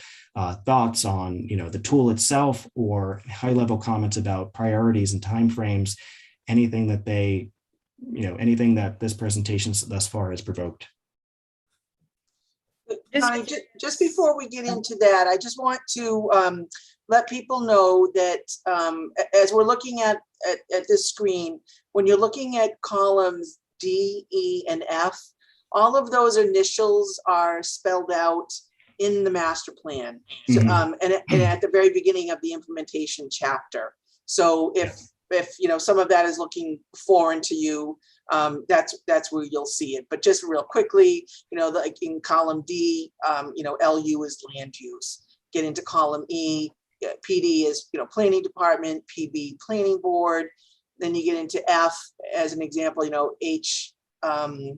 thoughts on the tool itself, or high-level comments about priorities and timeframes, anything that anything that this presentation thus far has provoked. Just before we get into that, I just want to let people know that as we're looking at this screen, when you're looking at columns D, E, and F, all of those initials are spelled out in the master plan, so, and at the very beginning of the implementation chapter. So if some of that is looking foreign to you, that's where you'll see it. But just real quickly, like in column D, LU is land use. Get into column E, PD is planning department, PB planning board. Then you get into F as an example, H. The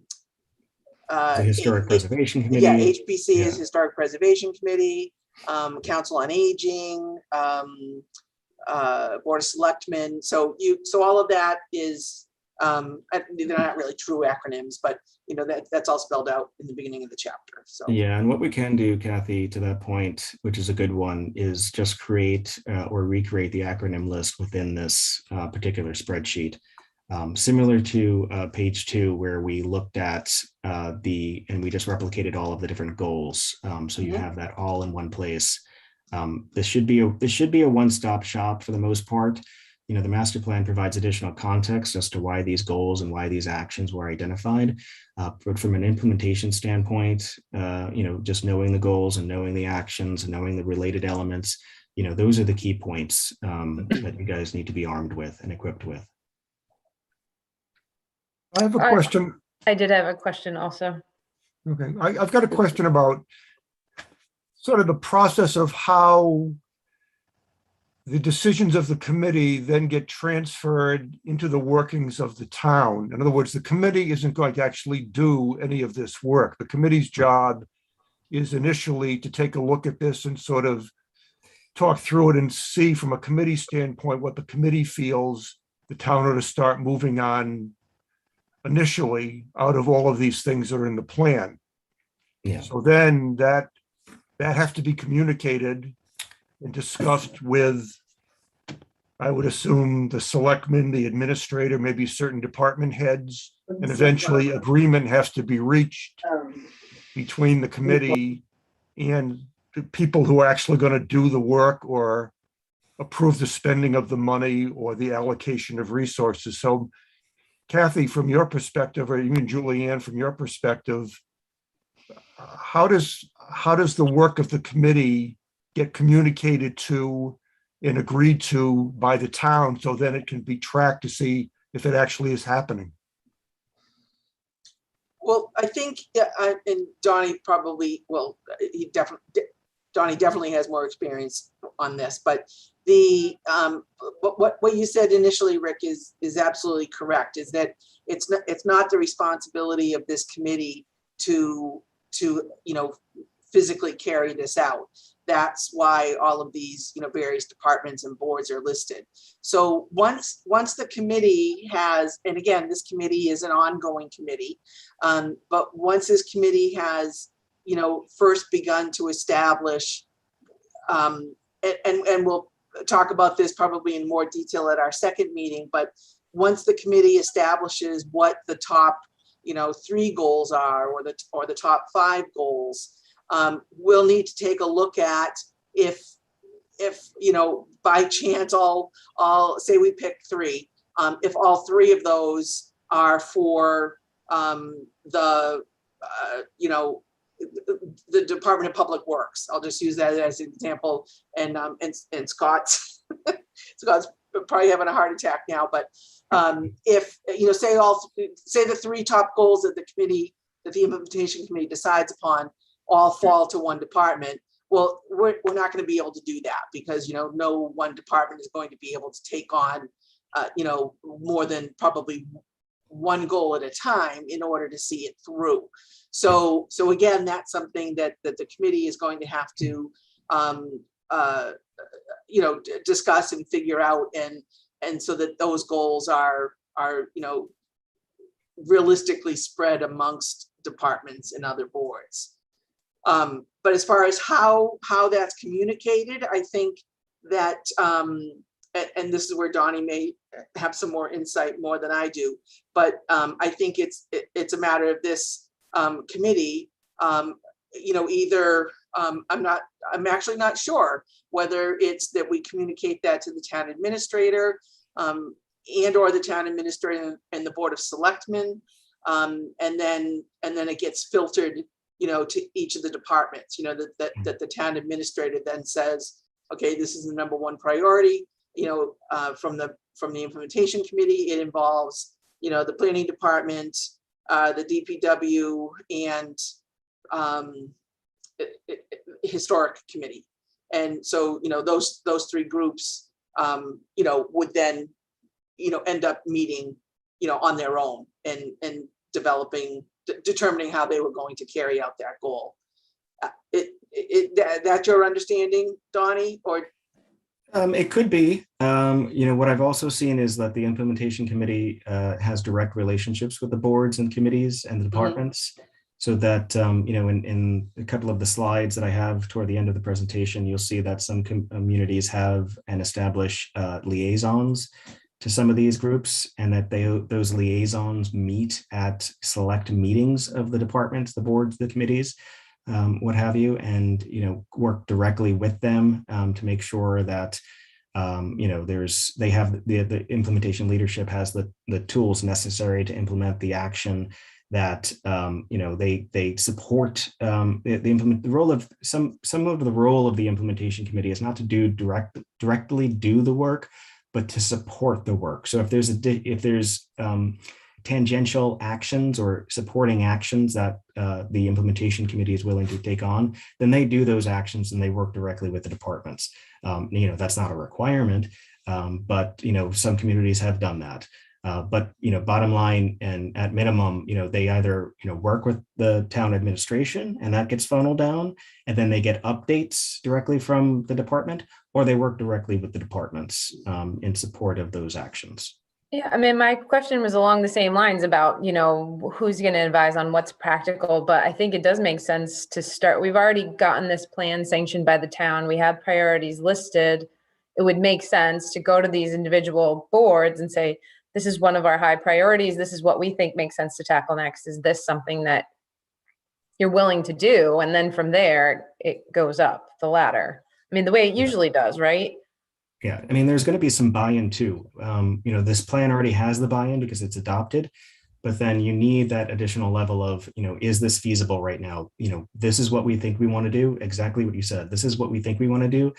Historic Preservation Committee. Yeah, HPC is Historic Preservation Committee, Council on Aging, Board of Selectmen. So all of that is they're not really true acronyms, but that's all spelled out in the beginning of the chapter. So yeah, and what we can do, Kathy, to that point, which is a good one, is just create or recreate the acronym list within this particular spreadsheet. Similar to page 2, where we looked at and we just replicated all of the different goals. So you have that all in one place. This should be a one-stop shop for the most part. the master plan provides additional context as to why these goals and why these actions were identified. But from an implementation standpoint, just knowing the goals and knowing the actions and knowing the related elements, those are the key points that you guys need to be armed with and equipped with. I have a question. I did have a question also. Okay, I've got a question about sort of the process of how the decisions of the committee then get transferred into the workings of the town. In other words, the committee isn't going to actually do any of this work. The committee's job is initially to take a look at this and sort of talk through it and see from a committee standpoint what the committee feels the town ought to start moving on initially out of all of these things that are in the plan. Yeah. So then that has to be communicated and discussed with, I would assume, the selectmen, the administrator, maybe certain department heads, and eventually agreement has to be reached between the committee and the people who are actually going to do the work or approve the spending of the money or the allocation of resources. So Kathy, from your perspective, or even Julianne, from your perspective, how does the work of the committee get communicated to and agreed to by the town so then it can be tracked to see if it actually is happening? Well, I think, and Donnie probably, well, Donnie definitely has more experience on this, but what you said initially, Rick, is absolutely correct, is that it's not the responsibility of this committee to physically carry this out. That's why all of these various departments and boards are listed. So once the committee has, and again, this committee is an ongoing committee, but once this committee has first begun to establish, and we'll talk about this probably in more detail at our second meeting, but once the committee establishes what the top 3 goals are, or the top 5 goals, we'll need to take a look at if by chance all say we pick 3, if all 3 of those are for the Department of Public Works. I'll just use that as an example. And Scott's probably having a heart attack now, but if say the 3 top goals that the implementation committee decides upon all fall to one department, well, we're not going to be able to do that because no one department is going to be able to take on more than probably one goal at a time in order to see it through. So again, that's something that the committee is going to have to discuss and figure out, and so that those goals are realistically spread amongst departments and other boards. But as far as how that's communicated, I think that and this is where Donnie may have some more insight more than I do, but I think it's a matter of this committee, either I'm actually not sure whether it's that we communicate that to the town administrator and or the town administrator and the Board of Selectmen, and then it gets filtered to each of the departments, that the town administrator then says, okay, this is the number 1 priority. From the implementation committee, it involves the planning department, the DPW, and historic committee. And so those 3 groups would then end up meeting on their own and determining how they were going to carry out that goal. That's your understanding, Donnie, or? It could be. What I've also seen is that the implementation committee has direct relationships with the boards and committees and the departments, so that in a couple of the slides that I have toward the end of the presentation, you'll see that some communities have and establish liaisons to some of these groups, and that those liaisons meet at select meetings of the departments, the boards, the committees, what have you, and work directly with them to make sure that They have the implementation leadership has the tools necessary to implement the action that they support. The role of some of the role of the implementation committee is not to directly do the work, but to support the work. So if there's tangential actions or supporting actions that the implementation committee is willing to take on, then they do those actions and they work directly with the departments. That's not a requirement, but some communities have done that. But bottom line, and at minimum, they either work with the town administration and that gets funneled down, and then they get updates directly from the department, or they work directly with the departments in support of those actions. Yeah, I mean, my question was along the same lines about, who's going to advise on what's practical, but I think it does make sense to start. We've already gotten this plan sanctioned by the town. We have priorities listed. It would make sense to go to these individual boards and say, this is one of our high priorities. This is what we think makes sense to tackle next. Is this something that you're willing to do? And then from there, it goes up the ladder. I mean, the way it usually does, right? Yeah, I mean, there's going to be some buy-in too. This plan already has the buy-in because it's adopted, but then you need that additional level of, is this feasible right now? This is what we think we want to do. Exactly what you said. This is what we think we want to do.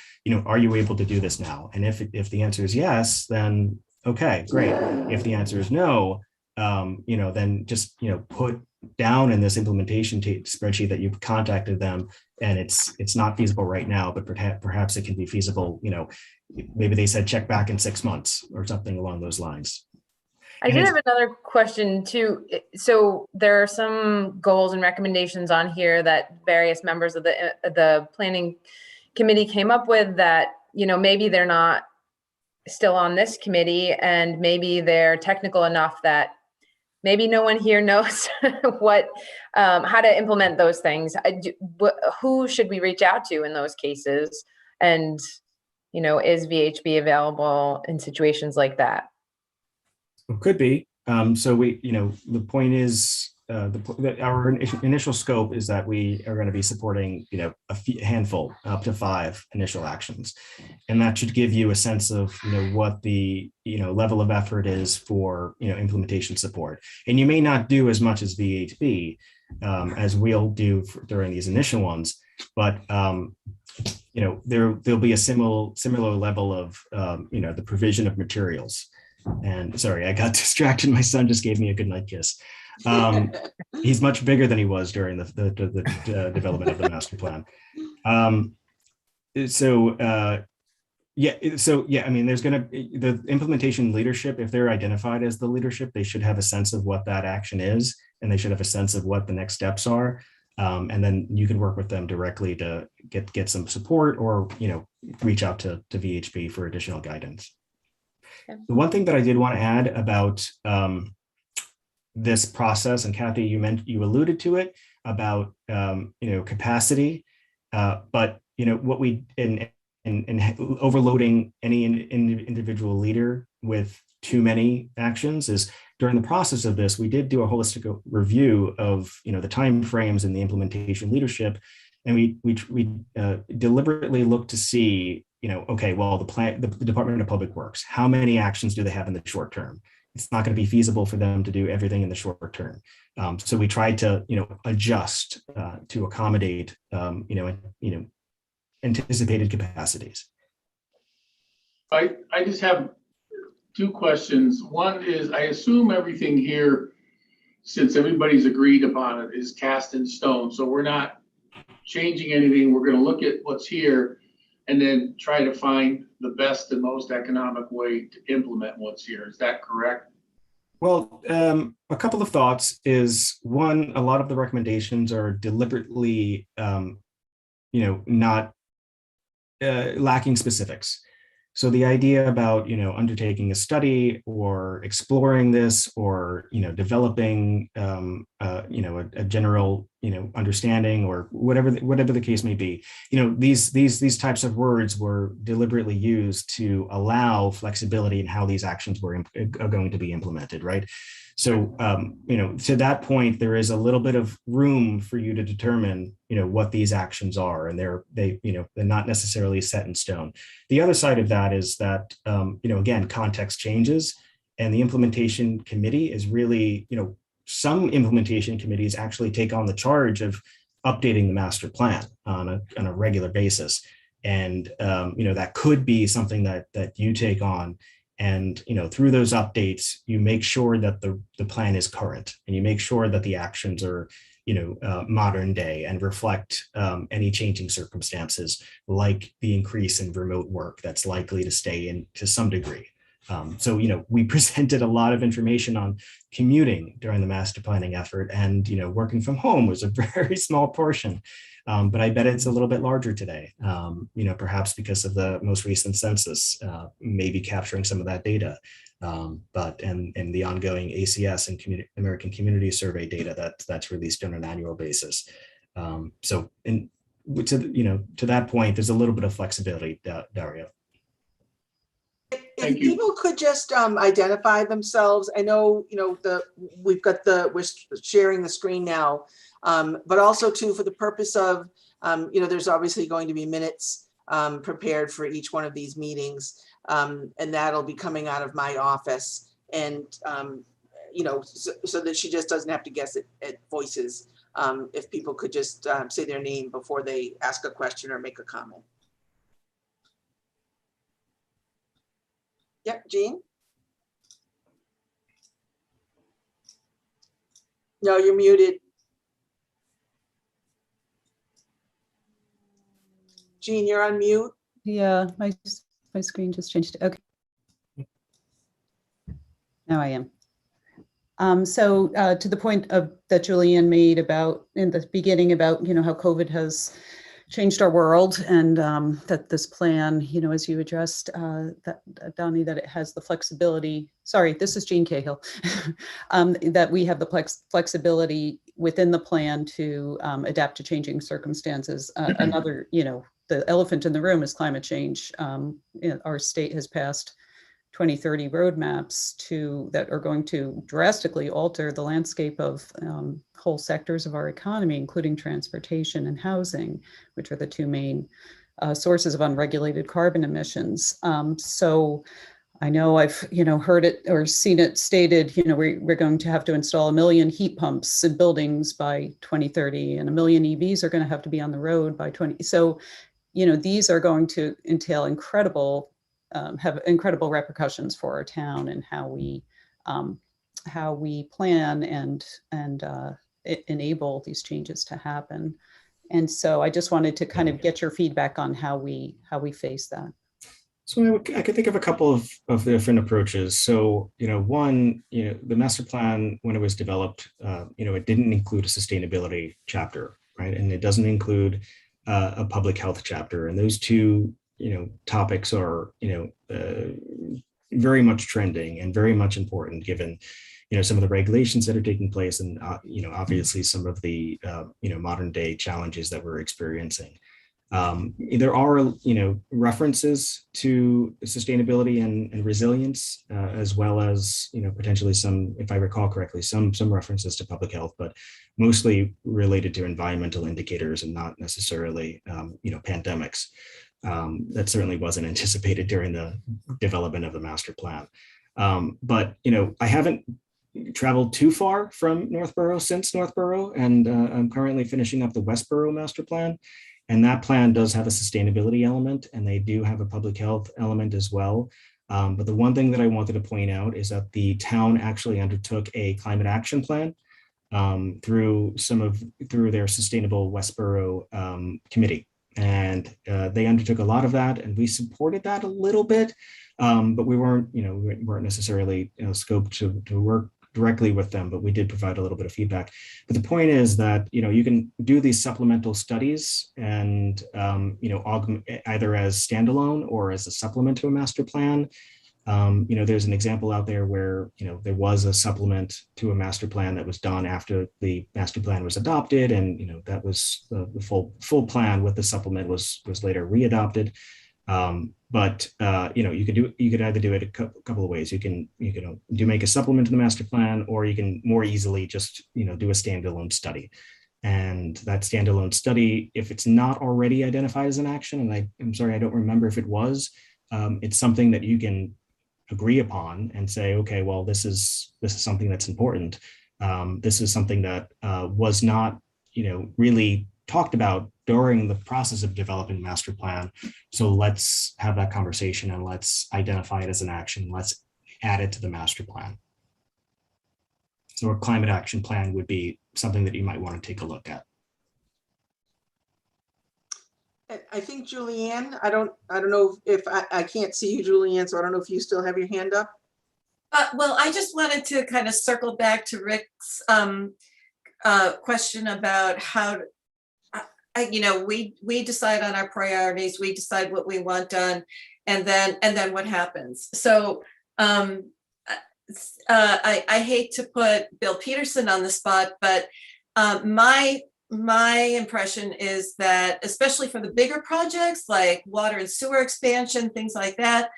Are you able to do this now? And if the answer is yes, then okay, great. If the answer is no, then just, put down in this implementation spreadsheet that you've contacted them and it's not feasible right now, but perhaps it can be feasible. Maybe they said check back in 6 months or something along those lines. I did have another question too. So there are some goals and recommendations on here that various members of the planning committee came up with that, maybe they're not still on this committee, and maybe they're technical enough that maybe no one here knows how to implement those things. Who should we reach out to in those cases? And, is VHB available in situations like that? It could be. So the point is, our initial scope is that we are going to be supporting, a handful, up to 5 initial actions, and that should give you a sense of, what the, level of effort is for, implementation support. And you may not do as much as VHB as we'll do during these initial ones, but there'll be a similar level of, the provision of materials. And sorry, I got distracted. My son just gave me a goodnight kiss. He's much bigger than he was during the development of the master plan. I mean, there's going to be the implementation leadership. If they're identified as the leadership, they should have a sense of what that action is, and they should have a sense of what the next steps are. And then you can work with them directly to get some support, or reach out to VHB for additional guidance. Okay. The one thing that I did want to add about this process, and Kathy, you alluded to it about capacity, but what we in overloading any individual leader with too many actions is, during the process of this, we did do a holistic review of the timeframes and the implementation leadership, and we deliberately looked to see okay, well, the Department of Public Works, how many actions do they have in the short term? It's not going to be feasible for them to do everything in the short term. So we tried to, adjust to accommodate, anticipated capacities. I just have 2 questions. One is, I assume everything here, since everybody's agreed upon it, is cast in stone. So we're not changing anything. We're going to look at what's here and then try to find the best and most economic way to implement what's here. Is that correct? Well, a couple of thoughts is, one, a lot of the recommendations are deliberately, not lacking specifics. So the idea about, undertaking a study or exploring this, or, developing, a general, understanding or whatever the case may be. These types of words were deliberately used to allow flexibility in how these actions are going to be implemented, right? So, to that point, there is a little bit of room for you to determine, what these actions are, and they're not necessarily set in stone. The other side of that is that, again, context changes, and the implementation committee is really, some implementation committees actually take on the charge of updating the master plan on a regular basis. And, that could be something that you take on. And, through those updates, you make sure that the plan is current, and you make sure that the actions are, modern day and reflect any changing circumstances, like the increase in remote work that's likely to stay in to some degree. So, we presented a lot of information on commuting during the master planning effort, and, working from home was a very small portion. But I bet it's a little bit larger today, perhaps because of the most recent census, maybe capturing some of that data, and the ongoing ACS and American Community Survey data that's released on an annual basis. So, to that point, there's a little bit of flexibility, Dario. If people could just identify themselves. I know, we're sharing the screen now, but also too, for the purpose of, there's obviously going to be minutes prepared for each one of these meetings, and that'll be coming out of my office, and, so that she just doesn't have to guess at voices. If people could just say their name before they ask a question or make a comment. Yep, Jean? No, you're muted. Jean, you're on mute. Yeah, my screen just changed. Okay. Now I am. So to the point that Julian made about in the beginning about, how COVID has changed our world, and that this plan, as you addressed, that Donnie, that it has the flexibility. Sorry, this is Jean Cahill. That we have the flexibility within the plan to adapt to changing circumstances. Another, the elephant in the room is climate change. Our state has passed 2030 roadmaps that are going to drastically alter the landscape of whole sectors of our economy, including transportation and housing, which are the two main sources of unregulated carbon emissions. So I know I've heard it or seen it stated, we're going to have to install 1 million heat pumps in buildings by 2030, and 1 million EVs are going to have to be on the road by 20. So, these are going to entail have incredible repercussions for our town and how we plan and enable these changes to happen. And so I just wanted to kind of get your feedback on how we face that. So I could think of a couple of different approaches. So, one, the master plan, when it was developed, it didn't include a sustainability chapter, right? And it doesn't include a public health chapter. And those two topics are, very much trending and very much important given, some of the regulations that are taking place and, obviously some of the, modern day challenges that we're experiencing. There are, references to sustainability and resilience, as well as, potentially some, if I recall correctly, some references to public health, but mostly related to environmental indicators and not necessarily, pandemics. That certainly wasn't anticipated during the development of the master plan. But, I haven't traveled too far from Northborough since Northborough, and I'm currently finishing up the Westborough master plan. And that plan does have a sustainability element, and they do have a public health element as well. But the one thing that I wanted to point out is that the town actually undertook a climate action plan through their Sustainable Westborough Committee. And they undertook a lot of that, and we supported that a little bit, but we weren't necessarily scoped to work directly with them, but we did provide a little bit of feedback. But the point is that, you can do these supplemental studies and, augment either as standalone or as a supplement to a master plan. There's an example out there where, there was a supplement to a master plan that was done after the master plan was adopted. And, that was the full plan with the supplement was later readopted. You could either do it a couple of ways. You can make a supplement to the master plan, or you can more easily just, do a standalone study. And that standalone study, if it's not already identified as an action, and I'm sorry, I don't remember if it was, it's something that you can agree upon and say, okay, well, this is something that's important. This is something that was not, really talked about during the process of developing master plan. So let's have that conversation and let's identify it as an action. Let's add it to the master plan. So a climate action plan would be something that you might want to take a look at. I think Julianne, I don't know if I can't see you, Julianne, so I don't know if you still have your hand up. Well, I just wanted to kind of circle back to Rick's question about how, we decide on our priorities, we decide what we want done, and then what happens. So I hate to put Bill Peterson on the spot, but my impression is that, especially for the bigger projects like water and sewer expansion, things like that,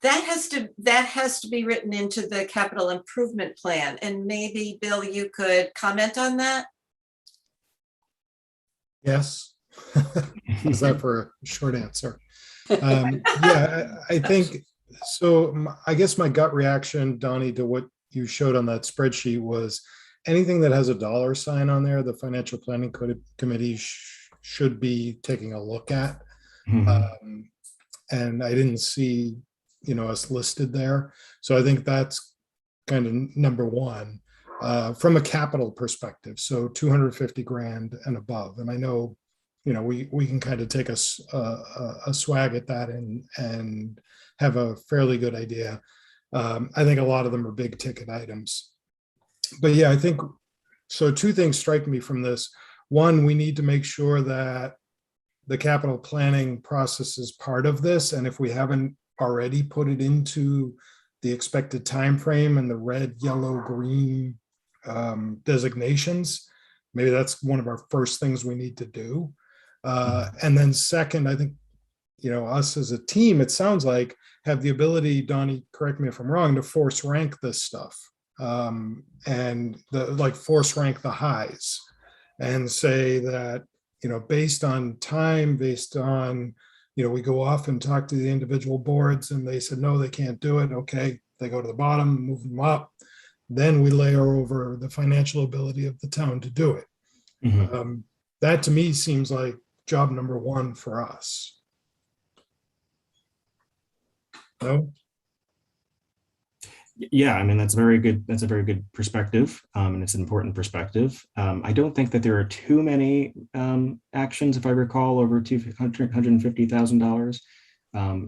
that has to be written into the capital improvement plan. And maybe, Bill, you could comment on that. Yes. Is that for a short answer? Yeah, I think so. I guess my gut reaction, Donnie, to what you showed on that spreadsheet was anything that has a dollar sign on there, the Financial Planning Committee should be taking a look at. Mm-hmm. And I didn't see, us listed there. So I think that's kind of number one from a capital perspective. So 250 grand and above. And I know, we can kind of take a swag at that and have a fairly good idea. I think a lot of them are big ticket items. But yeah, I think, so two things strike me from this. One, we need to make sure that the capital planning process is part of this. And if we haven't already put it into the expected time frame and the red, yellow, green designations, maybe that's one of our first things we need to do. And then second, I think, us as a team, it sounds like, have the ability, Donnie, correct me if I'm wrong, to force rank this stuff. And force rank the highs and say that, based on time, based on, we go off and talk to the individual boards and they said, no, they can't do it. Okay, they go to the bottom, move them up. Then we layer over the financial ability of the town to do it. Mm-hmm. That to me seems like job number one for us. No? Yeah, I mean, that's a very good perspective, and it's an important perspective. I don't think that there are too many actions, if I recall, over $150,000.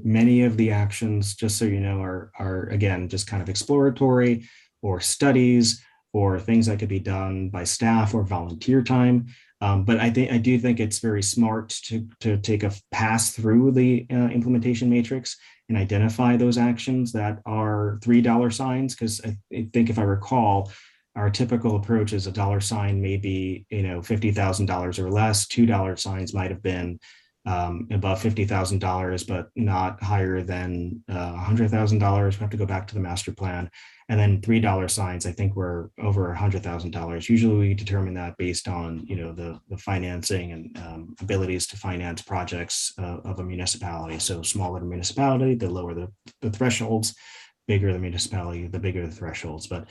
Many of the actions, just so you know, are again just kind of exploratory or studies or things that could be done by staff or volunteer time. But I do think it's very smart to take a pass through the implementation matrix and identify those actions that are $3 signs, because I think, if I recall, our typical approach is a dollar sign may be $50,000 or less. $2 signs might have been above $50,000, but not higher than $100,000. We have to go back to the master plan. And then $3 signs, I think, were over $100,000. Usually we determine that based on the financing and abilities to finance projects of a municipality. So smaller the municipality, the lower the thresholds. Bigger the municipality, the bigger the thresholds. But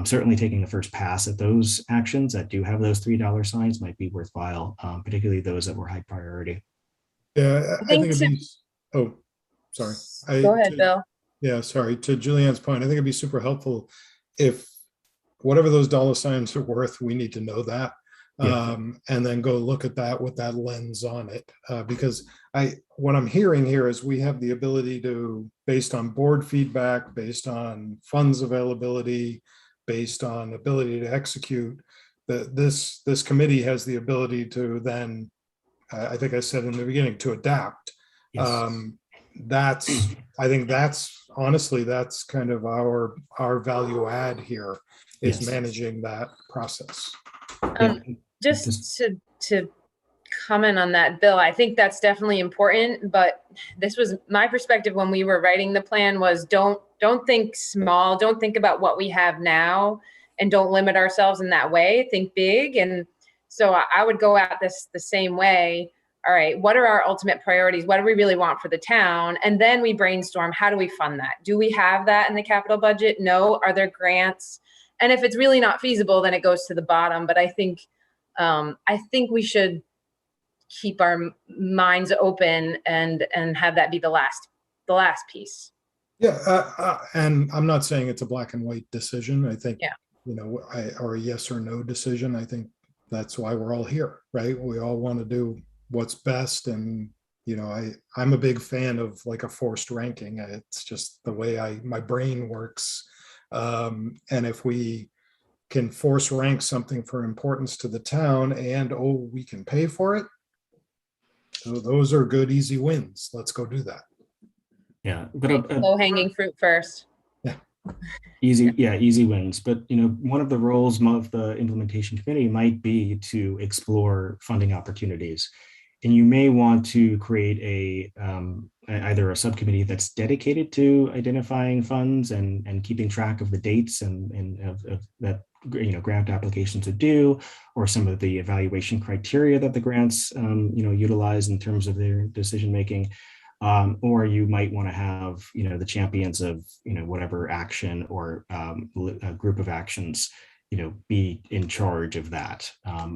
certainly taking the first pass at those actions that do have those $3 signs might be worthwhile, particularly those that were high priority. Yeah, I think it'd be, oh, sorry. Go ahead, Bill. Yeah, sorry. To Julianne's point, I think it'd be super helpful if whatever those dollar signs are worth, we need to know that. Yeah. And then go look at that with that lens on it. Because what I'm hearing here is we have the ability to, based on board feedback, based on funds availability, based on ability to execute, that this committee has the ability to then, I think I said in the beginning, to adapt. Yes. I think that's honestly, that's kind of our value add here, is Yes. managing that process. Just to comment on that, Bill, I think that's definitely important, but this was my perspective when we were writing the plan was don't think small, don't think about what we have now, and don't limit ourselves in that way, think big. And so I would go at this the same way. All right, what are our ultimate priorities? What do we really want for the town? And then we brainstorm, how do we fund that? Do we have that in the capital budget? No. Are there grants? And if it's really not feasible, then it goes to the bottom. But I think we should keep our minds open and have that be the last piece. Yeah, and I'm not saying it's a black and white decision. I think, yeah, or a yes or no decision. I think that's why we're all here, right? We all want to do what's best. And, I'm a big fan of like a forced ranking. It's just the way my brain works. And if we can force rank something for importance to the town and, we can pay for it. So those are good, easy wins. Let's go do that. Yeah, but low hanging fruit first. Easy wins. But one of the roles of the implementation committee might be to explore funding opportunities, and you may want to create either a subcommittee that's dedicated to identifying funds and keeping track of the dates and of that grant applications are due, or some of the evaluation criteria that the grants utilize in terms of their decision making. Or you might want to have, the champions of, whatever action or a group of actions, be in charge of that.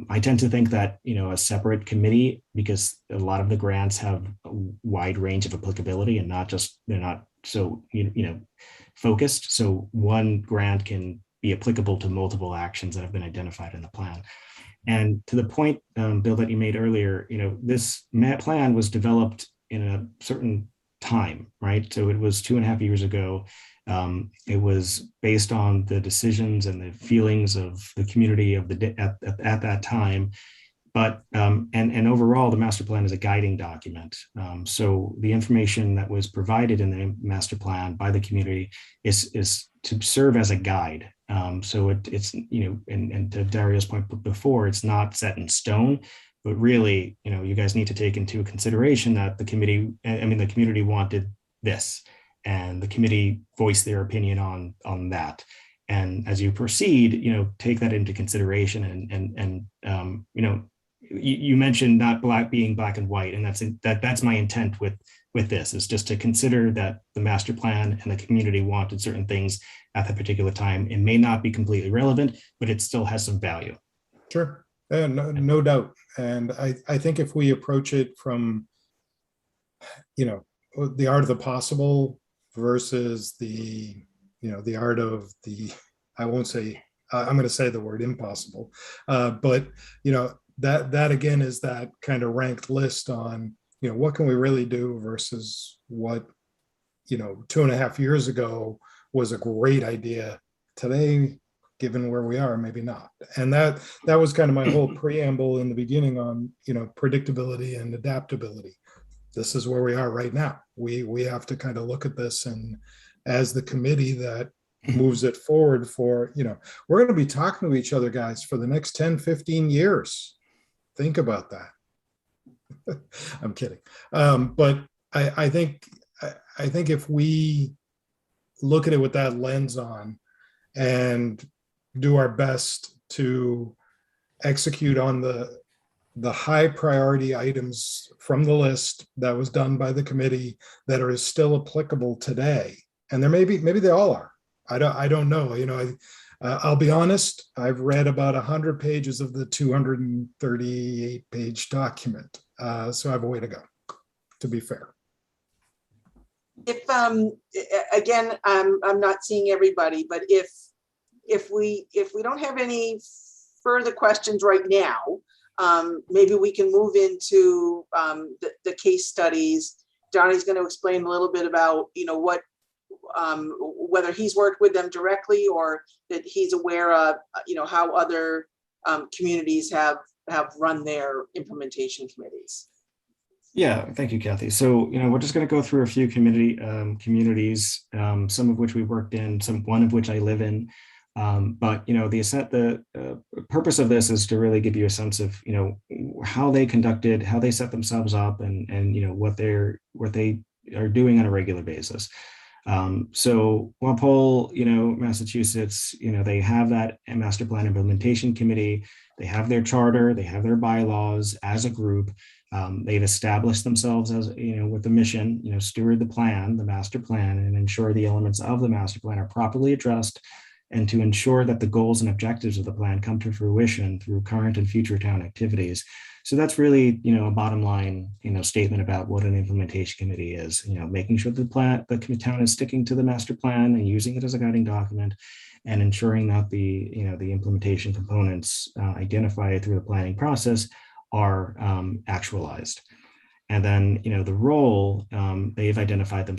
I tend to think that, a separate committee, because a lot of the grants have a wide range of applicability and they're not so, focused. So one grant can be applicable to multiple actions that have been identified in the plan. And to the point, Bill, that you made earlier, this plan was developed in a certain time, right? So it was 2.5 years ago. It was based on the decisions and the feelings of the community of at that time. But and overall, the master plan is a guiding document. So the information that was provided in the master plan by the community is to serve as a guide. So it's and to Dario's point before, it's not set in stone. But really, you guys need to take into consideration that the community wanted this, and the committee voiced their opinion on that. And as you proceed, take that into consideration. And you mentioned not being black and white, and that's my intent with this, is just to consider that the master plan and the community wanted certain things at that particular time. It may not be completely relevant, but it still has some value. Sure. No doubt. And I think if we approach it from, the art of the possible versus the art of the, I won't say, I'm going to say the word impossible, but, that again is that kind of ranked list on, what can we really do versus what, 2.5 years ago was a great idea. Today, given where we are, maybe not. And that was kind of my whole preamble in the beginning on, predictability and adaptability. This is where we are right now. We have to kind of look at this, and as the committee that moves it forward for, we're going to be talking to each other, guys, for the next 10, 15 years. Think about that. I'm kidding. But I think if we look at it with that lens on and do our best to execute on the high priority items from the list that was done by the committee that are still applicable today. And there maybe they all are. I don't know. I'll be honest. I've read about 100 pages of the 238-page document. So I have a way to go, to be fair. If again, I'm not seeing everybody, but if we don't have any further questions right now, maybe we can move into the case studies. Donnie's going to explain a little bit about what whether he's worked with them directly or that he's aware of how other communities have run their implementation committees. Yeah, thank you, Kathy. So, we're just going to go through a few communities, some of which we worked in, one of which I live in. But the purpose of this is to really give you a sense of how they set themselves up, and what they are doing on a regular basis. So Walpole, Massachusetts, they have that master plan implementation committee. They have their charter, they have their bylaws as a group. They've established themselves as, with the mission, steward the master plan, and ensure the elements of the master plan are properly addressed, and to ensure that the goals and objectives of the plan come to fruition through current and future town activities. So that's really, a bottom line, statement about what an implementation committee is, making sure the town is sticking to the master plan and using it as a guiding document, and ensuring that the implementation components identified through the planning process are actualized. And then, the role they've identified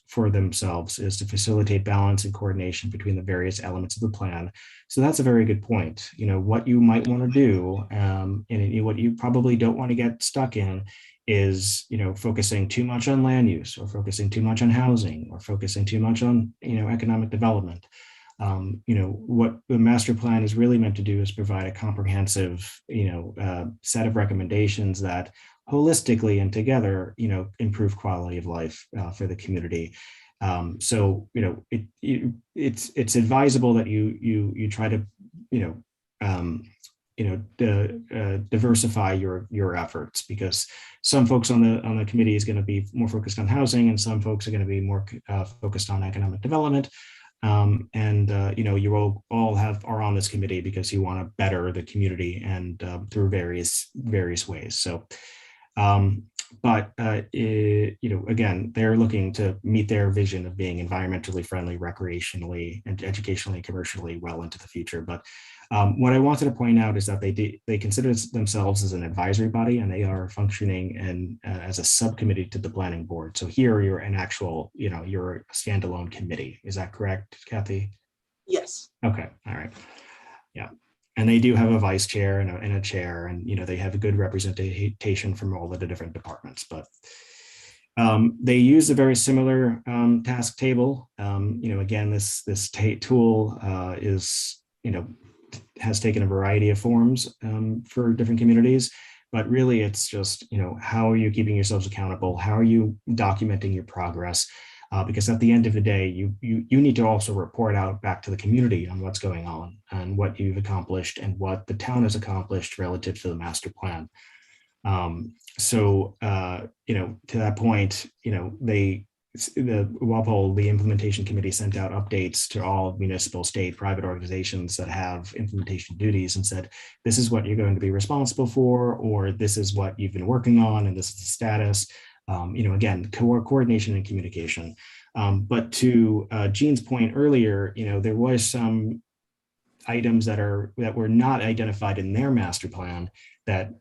for themselves is to facilitate balance and coordination between the various elements of the plan. So that's a very good point. What you might want to do, and what you probably don't want to get stuck in is, focusing too much on land use, or focusing too much on housing, or focusing too much on, economic development. What the master plan is really meant to do is provide a comprehensive, set of recommendations that holistically and together, improve quality of life for the community. So, it's advisable that you try to, diversify your efforts, because some folks on the committee is going to be more focused on housing, and some folks are going to be more focused on economic development. You all are on this committee because you want to better the community, and through various ways. So, again, they're looking to meet their vision of being environmentally friendly, recreationally, and educationally, commercially well into the future. But what I wanted to point out is that they consider themselves as an advisory body, and they are functioning as a subcommittee to the planning board. So here you're an actual, you're a standalone committee. Is that correct, Kathy? Yes. Okay. All right. Yeah. And they do have a vice chair and a chair, and they have a good representation from all of the different departments. But they use a very similar task table. Again, this tool has taken a variety of forms for different communities, but really it's just how are you keeping yourselves accountable? How are you documenting your progress? Because at the end of the day, you need to also report out back to the community on what's going on and what you've accomplished and what the town has accomplished relative to the master plan. To that point, the implementation committee sent out updates to all municipal, state, private organizations that have implementation duties, and said, this is what you're going to be responsible for, or this is what you've been working on, and this is the status. Again, coordination and communication. But to Jean's point earlier, there was some items that were not identified in their master plan that,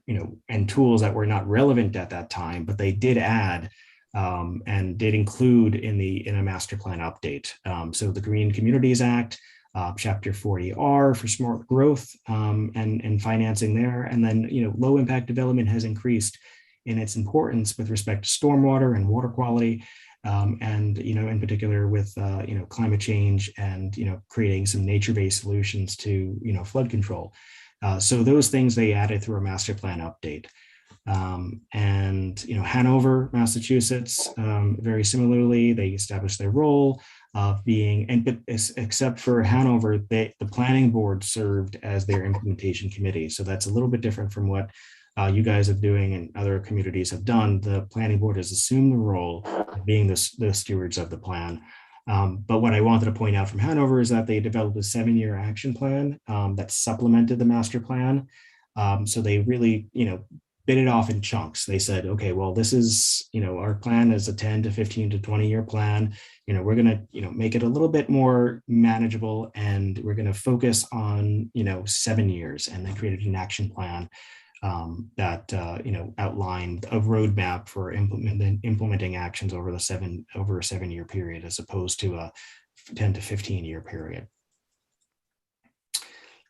and tools that were not relevant at that time, but they did add and did include in a master plan update. So the Green Communities Act, Chapter 40R for smart growth and financing there. And then, low impact development has increased in its importance with respect to stormwater and water quality, and in particular with climate change and creating some nature-based solutions to flood control. So those things they added through a master plan update. Hanover, Massachusetts, very similarly, they established their role of being, except for Hanover, the planning board served as their implementation committee. So that's a little bit different from what you guys are doing and other communities have done. The planning board has assumed the role of being the stewards of the plan. But what I wanted to point out from Hanover is that they developed a 7-year action plan that supplemented the master plan. So they really, bit it off in chunks. They said, okay, well, this is, our plan is a 10 to 15 to 20 year plan. We're going to, make it a little bit more manageable, and we're going to focus on, 7 years. And they created an action plan that outlined a roadmap for implementing actions over a 7-year period, as opposed to a 10 to 15 year period.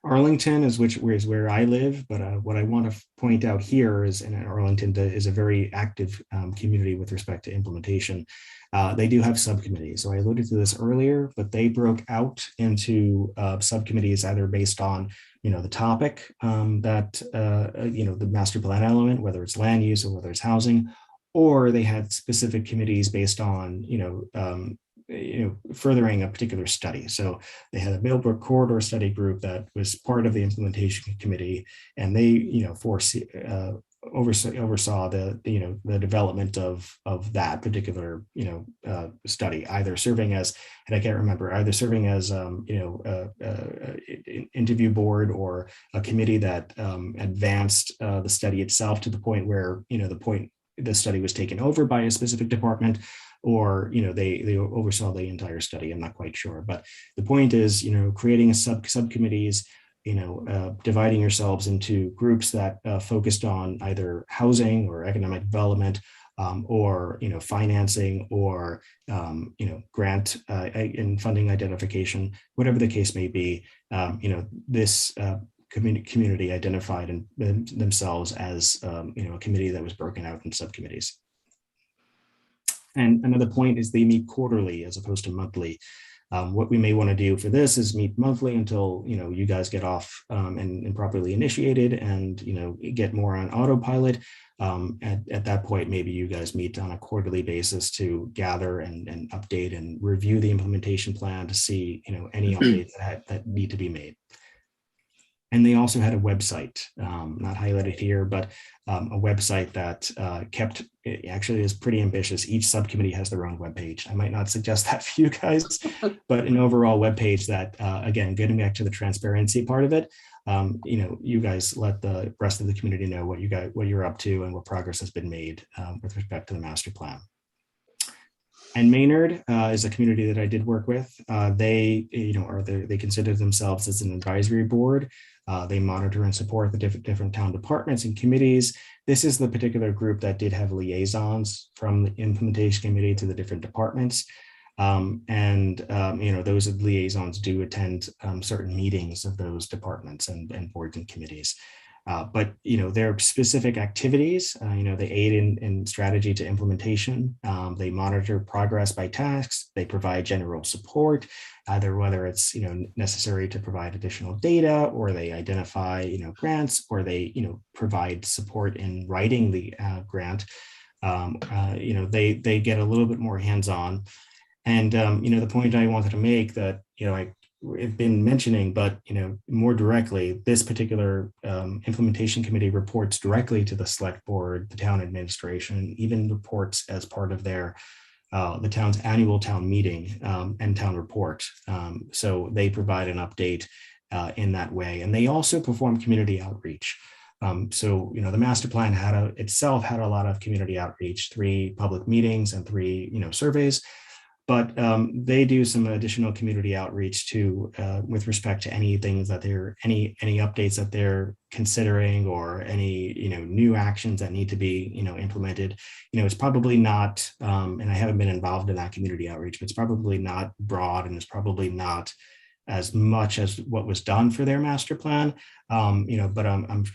Arlington is where I live, but what I want to point out here is, and Arlington is a very active community with respect to implementation. They do have subcommittees. So I alluded to this earlier, but they broke out into subcommittees either based on, the topic that, the master plan element, whether it's land use or whether it's housing, or they had specific committees based on, furthering a particular study. So they had a Millbrook corridor study group that was part of the implementation committee, and they, oversaw the development of that particular study, either serving as, and I can't remember, either serving as interview board or a committee that advanced the study itself to the point where the study was taken over by a specific department, or they oversaw the entire study. I'm not quite sure, but the point is creating a subcommittees, dividing yourselves into groups that focused on either housing or economic development, or financing, or grant and funding identification, whatever the case may be. This community identified themselves as a committee that was broken out in subcommittees. And another point is they meet quarterly as opposed to monthly. What we may want to do for this is meet monthly until you guys get off and properly initiated and get more on autopilot. At that point, maybe you guys meet on a quarterly basis to gather and update and review the implementation plan to see any updates that need to be made. And they also had a website, not highlighted here, but a website that actually is pretty ambitious. Each subcommittee has their own webpage. I might not suggest that for you guys, but an overall webpage that, again, getting back to the transparency part of it, you guys let the rest of the community know what you're up to and what progress has been made with respect to the master plan. And Maynard is a community that I did work with. They consider themselves as an advisory board. They monitor and support the different town departments and committees. This is the particular group that did have liaisons from the implementation committee to the different departments. Those liaisons do attend certain meetings of those departments and boards and committees. But their specific activities, they aid in strategy to implementation. They monitor progress by tasks. They provide general support, either whether it's necessary to provide additional data, or they identify grants, or they provide support in writing the grant. They get a little bit more hands-on. And the point I wanted to make that I've been mentioning, but more directly, this particular implementation committee reports directly to the select board, the town administration, even reports as part of their the town's annual town meeting and town report. So they provide an update in that way, and they also perform community outreach. So the master plan itself had a lot of community outreach, 3 public meetings and 3 surveys. But they do some additional community outreach too, with respect to any things that any updates that they're considering, or any new actions that need to be implemented. It's probably not, and I haven't been involved in that community outreach, but it's probably not broad, and it's probably not as much as what was done for their master plan. But I'm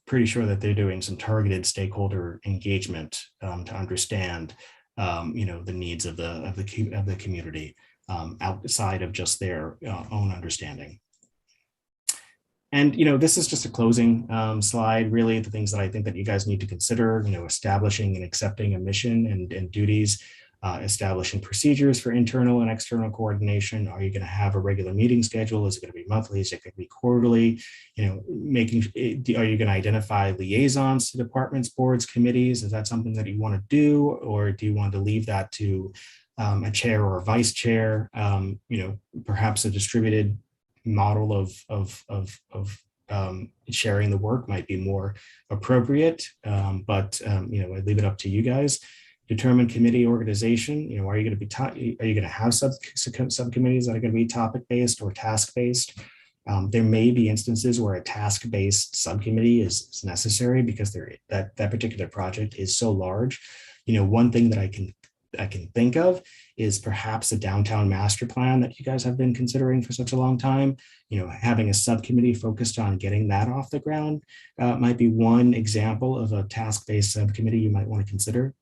pretty sure that they're doing some targeted stakeholder engagement to understand the needs of the community outside of just their own understanding. And this is just a closing slide. Really, the things that I think that you guys need to consider: establishing and accepting a mission and duties, establishing procedures for internal and external coordination. Are you going to have a regular meeting schedule? Is it going to be monthly? Is it going to be quarterly? Are you going to identify liaisons to departments, boards, committees? Is that something that you want to do, or do you want to leave that to a chair or a vice chair? Perhaps a distributed model of sharing the work might be more appropriate. But I leave it up to you guys. Determine committee organization. Are you going to have subcommittees that are going to be topic-based or task-based? There may be instances where a task-based subcommittee is necessary because that particular project is so large. One thing that I can can think of is perhaps a downtown master plan that you guys have been considering for such a long time. Having a subcommittee focused on getting that off the ground might be one example of a task-based subcommittee you might want to consider.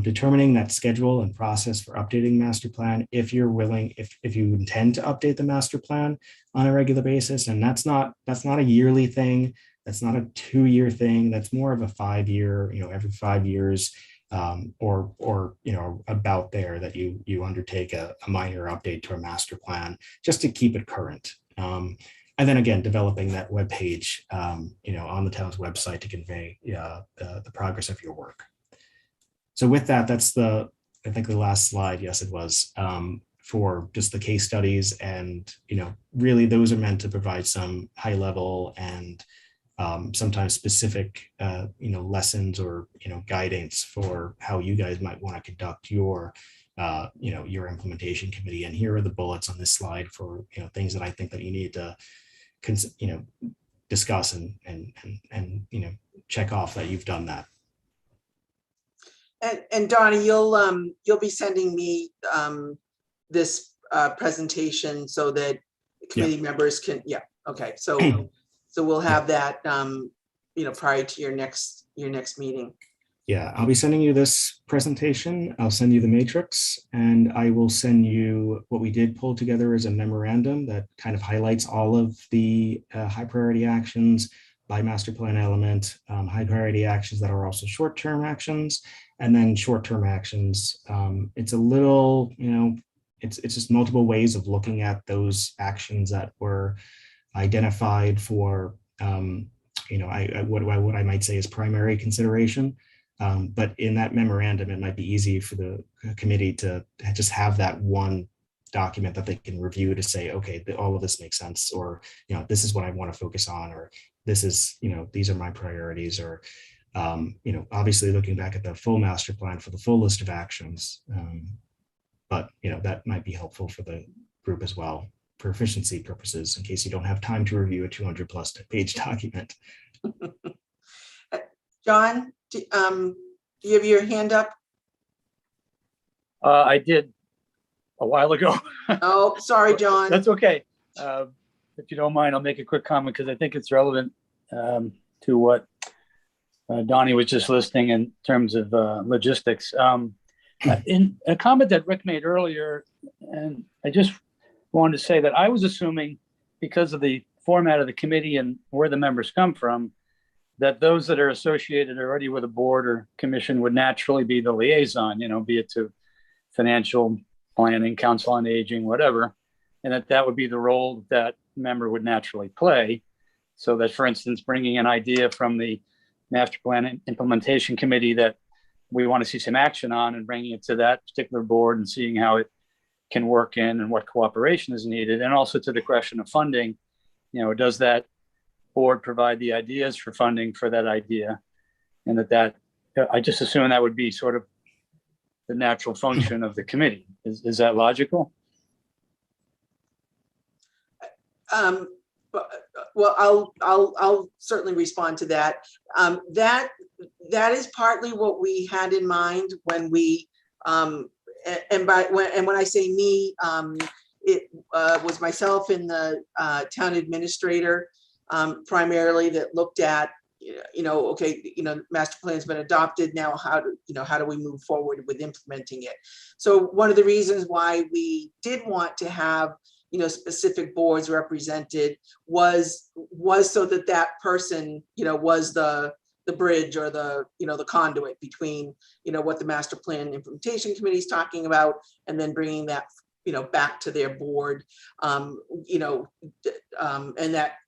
Determining that schedule and process for updating master plan, if you're willing, if you intend to update the master plan on a regular basis, and that's not a yearly thing, that's not a 2-year thing, that's more of a 5-year, every 5 years, or about there, that you undertake a minor update to a master plan just to keep it current. And then again, developing that web page, on the town's website to convey the progress of your work. So with that, that's I think the last slide. Yes, it was for just the case studies, and really those are meant to provide some high level and sometimes specific lessons or guidance for how you guys might want to conduct your your implementation committee. And here are the bullets on this slide for things that I think that you need to discuss and check off that you've done that. And Donnie, you'll be sending me this presentation so that committee members can, okay. So we'll have that prior to your next meeting. Yeah, I'll be sending you this presentation. I'll send you the matrix, and I will send you what we did pull together as a memorandum that kind of highlights all of the high priority actions by master plan element, high priority actions that are also short-term actions, and then short-term actions. It's a little, it's just multiple ways of looking at those actions that were identified for, what I might say is primary consideration. But in that memorandum, it might be easy for the committee to just have that one document that they can review to say, okay, all of this makes sense, or, this is what I want to focus on, or this is, these are my priorities, or, obviously looking back at the full master plan for the full list of actions. But, that might be helpful for the group as well, for efficiency purposes, in case you don't have time to review a 200+ page document. John, do you have your hand up? I did a while ago. Oh, sorry, John. That's okay. If you don't mind, I'll make a quick comment because I think it's relevant to what Donnie was just listing in terms of logistics. In a comment that Rick made earlier, and I just wanted to say that I was assuming, because of the format of the committee and where the members come from, that those that are associated already with a board or commission would naturally be the liaison, be it to financial planning, council on aging, whatever, and that would be the role that member would naturally play. So that, for instance, bringing an idea from the master plan implementation committee that we want to see some action on and bringing it to that particular board and seeing how it can work in and what cooperation is needed. And also to the question of funding, does that board provide the ideas for funding for that idea? And that I just assume that would be sort of the natural function of the committee. Is that logical? Well, I'll certainly respond to that. That is partly what we had in mind when we when I say me, it was myself and the town administrator primarily that looked at, master plan's been adopted now. How do we move forward with implementing it? So one of the reasons why we did want to have specific boards represented was so that person was the bridge or the conduit between what the master plan implementation committee is talking about, and then bringing that back to their board, and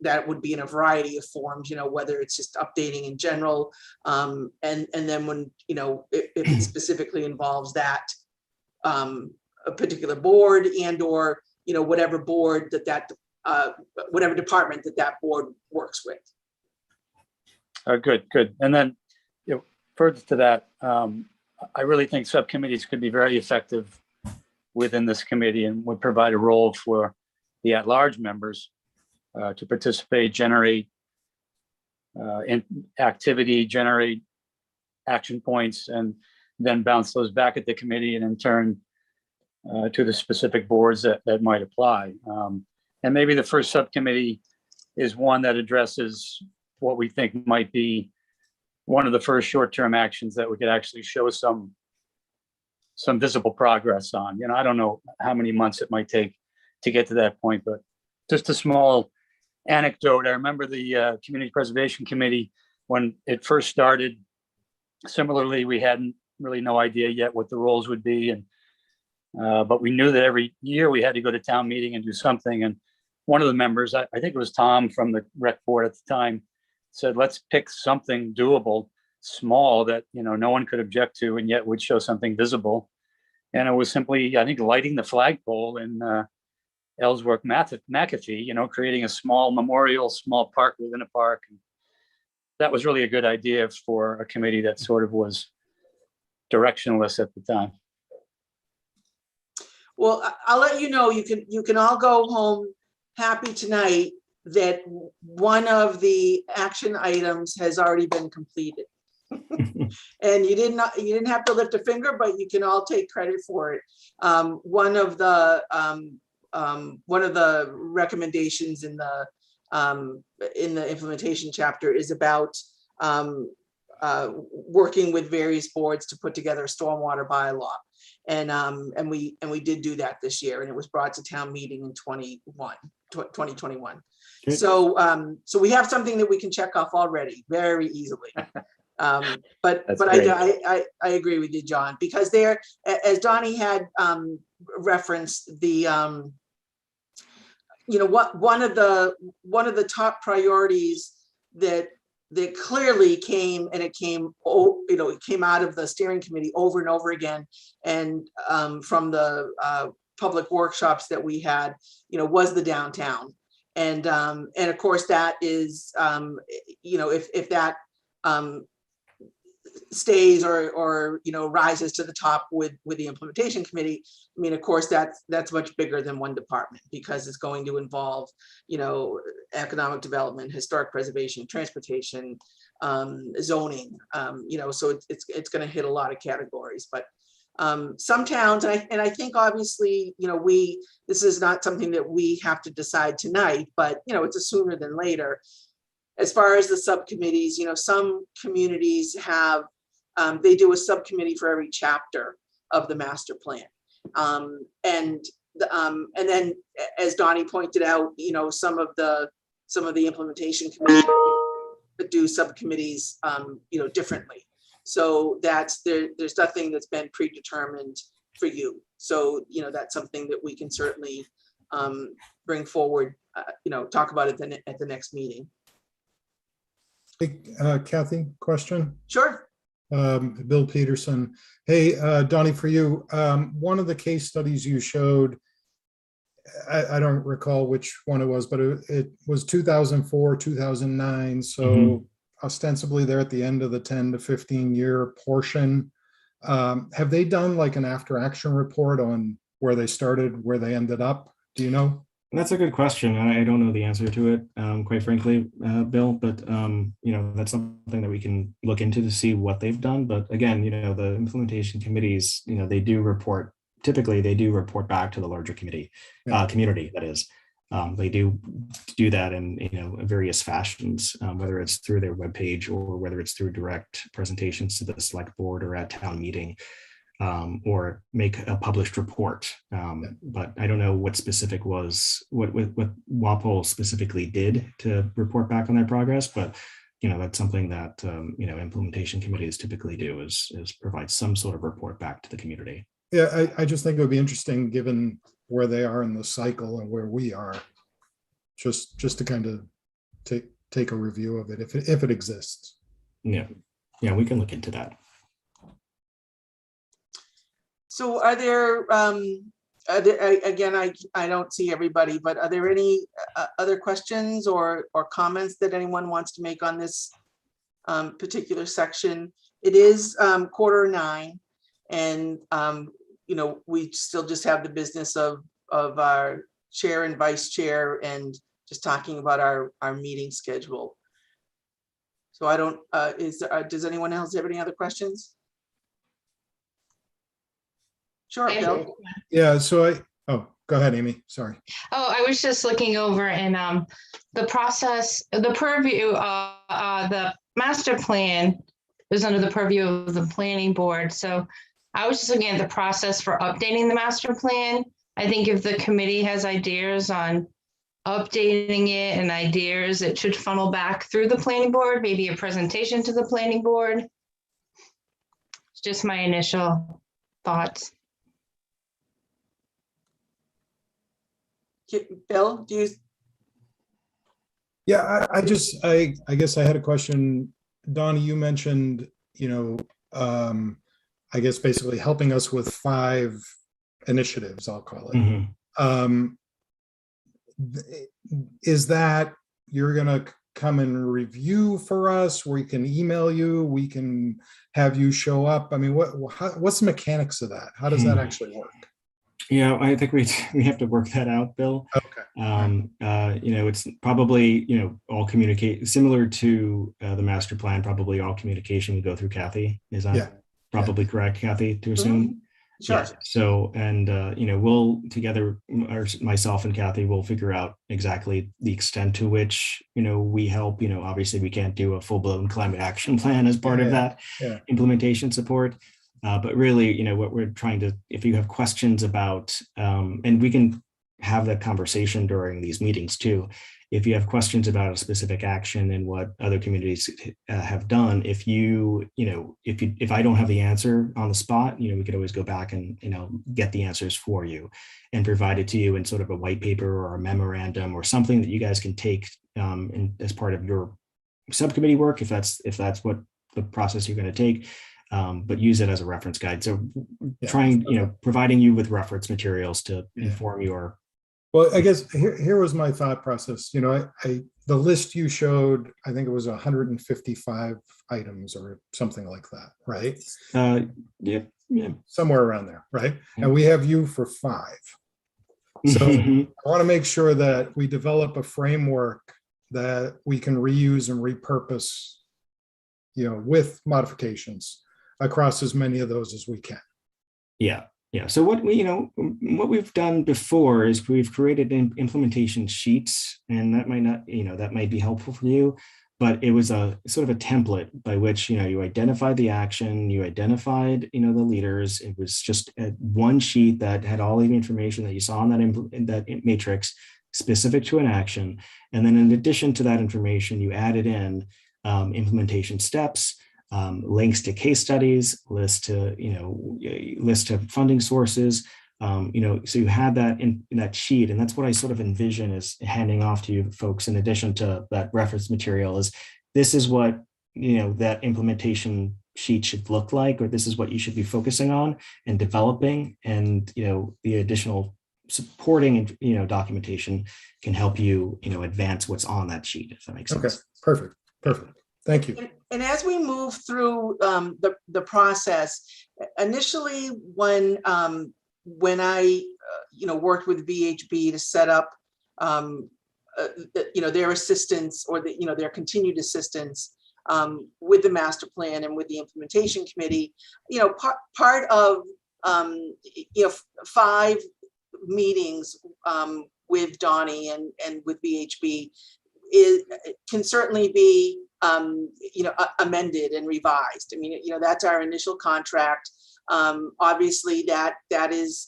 that would be in a variety of forms, whether it's just updating in general, and then when if it specifically involves that a particular board and or whatever board whatever department that board works with. Good. And then further to that, I really think subcommittees could be very effective within this committee and would provide a role for the at-large members to participate, generate activity, generate action points, and then bounce those back at the committee and in turn to the specific boards that might apply. And maybe the first subcommittee is one that addresses what we think might be one of the first short-term actions that we could actually show some visible progress on. I don't know how many months it might take to get to that point, but just a small anecdote. I remember the Community Preservation Committee when it first started. Similarly, we hadn't really no idea yet what the roles would be, and but we knew that every year we had to go to town meeting and do something. And one of the members, I think it was Tom from the rec board at the time, said, let's pick something doable, small, that no one could object to and yet would show something visible. And it was simply, I think, lighting the flagpole in Ellsworth McAfee, creating a small memorial, small park within a park. And that was really a good idea for a committee that sort of was directionless at the time. Well, I'll let you know, you can all go home happy tonight that one of the action items has already been completed. And you didn't have to lift a finger, but you can all take credit for it. One of the recommendations in the implementation chapter is about working with various boards to put together a stormwater bylaw. And we did do that this year, and it was brought to town meeting in 2021. Good. So we have something that we can check off already very easily. But great. I agree with you, John, because there, as Donnie had referenced, the one of the top priorities that clearly came, and it came out of the steering committee over and over again, and from the public workshops that we had, was the downtown. And of course that is, if that stays or rises to the top with the implementation committee, I mean, of course that's much bigger than one department, because it's going to involve economic development, historic preservation, transportation, zoning, so it's going to hit a lot of categories. But some towns, and I think obviously this is not something that we have to decide tonight, but it's a sooner than later. As far as the subcommittees, some communities have, they do a subcommittee for every chapter of the master plan. And then, as Donnie pointed out, some of the implementation committees do subcommittees, differently. So there's nothing that's been predetermined for you. So, that's something that we can certainly bring forward, talk about it at the next meeting. Hey, Kathy, question? Sure. Bill Peterson. Hey, Donnie, for you, one of the case studies you showed, I don't recall which one it was, but it was 2004, 2009. So ostensibly they're at the end of the 10 to 15 year portion. Have they done like an after action report on where they started, where they ended up? Do you know? That's a good question. I don't know the answer to it, quite frankly, Bill, but that's something that we can look into to see what they've done. But again, the implementation committees, typically they do report back to the larger community, that is. They do that in various fashions, whether it's through their webpage or whether it's through direct presentations to the select board or at town meeting. Or make a published report. But I don't know what what WAPOL specifically did to report back on their progress, but that's something that implementation committees typically do is provide some sort of report back to the community. Yeah, I just think it would be interesting, given where they are in the cycle and where we are, just to kind of take a review of it if it exists. Yeah, we can look into that. So are there, again, I don't see everybody, but are there any other questions or comments that anyone wants to make on this particular section? It is 8:45, and we still just have the business of our chair and vice chair and just talking about our meeting schedule. So I don't, does anyone else have any other questions? Sure, Bill. Yeah, so oh, go ahead, Amy, sorry. Oh, I was just looking over and the process, the purview, the master plan was under the purview of the planning board. So I was just looking at the process for updating the master plan. I think if the committee has ideas on updating it and ideas, it should funnel back through the planning board, maybe a presentation to the planning board. It's just my initial thoughts. Bill, do you? Yeah, I guess I had a question. Donnie, you mentioned, I guess basically helping us with 5 initiatives, I'll call it. Mhm. Is that you're gonna come and review for us? We can email you, we can have you show up. I mean, what's the mechanics of that? How does that actually work? Yeah, I think we have to work that out, Bill. Okay. It's probably, all communicate similar to the master plan, probably all communication would go through Kathy. Is that probably correct, Kathy, to assume? Sure. Yeah. So, and, we'll together, or myself and Kathy will figure out exactly the extent to which, we help. Obviously we can't do a full-blown climate action plan as part of that implementation support. But really, what we're trying to, if you have questions about, and we can have that conversation during these meetings too. If you have questions about a specific action and what other communities have done, if I don't have the answer on the spot, we could always go back and, get the answers for you and provide it to you in sort of a white paper or a memorandum or something that you guys can take as part of your subcommittee work, if that's what the process you're going to take. But use it as a reference guide. So trying, providing you with reference materials to inform your. Well, I guess here was my thought process. The list you showed, I think it was 155 items or something like that, right? Yeah. Somewhere around there, right? And we have you for 5. So I want to make sure that we develop a framework that we can reuse and repurpose, with modifications across as many of those as we can. Yeah. So what we've done before is we've created implementation sheets, and that might not, that might be helpful for you, but it was a sort of a template by which, you identified the action, you identified, the leaders. It was just one sheet that had all the information that you saw in that matrix specific to an action. And then in addition to that information, you added in implementation steps, links to case studies, list of funding sources, so you had that in that sheet. And that's what I sort of envision is handing off to you folks, in addition to that reference material, is this is what, that implementation sheet should look like, or this is what you should be focusing on and developing. And, the additional supporting, documentation can help you, advance what's on that sheet, if that makes sense. Okay, perfect. Thank you. And as we move through the process, initially when I worked with VHB to set up their assistance, or their continued assistance with the master plan and with the implementation committee, part of 5 meetings with Donnie and with VHB can certainly be amended and revised. I mean, that's our initial contract. Obviously that is,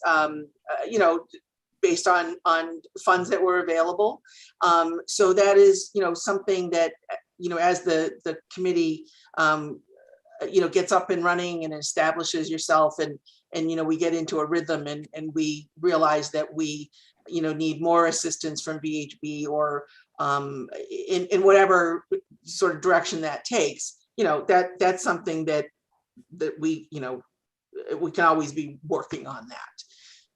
based on funds that were available. So that is, something that, as the committee, gets up and running and establishes yourself, and we get into a rhythm, and we realize that we, need more assistance from VHB, or in whatever sort of direction that takes, that's something that we, we can always be working on that.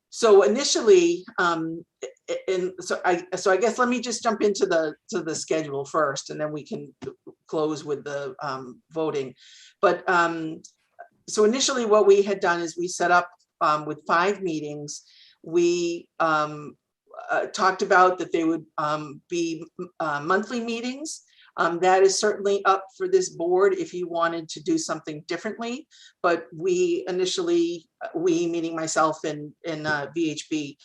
So initially, so I guess let me just jump into the schedule first, and then we can close with the voting. But so initially, what we had done is we set up with 5 meetings. We talked about that they would be monthly meetings. That is certainly up for this board if you wanted to do something differently. But we initially, we meaning myself and VHB,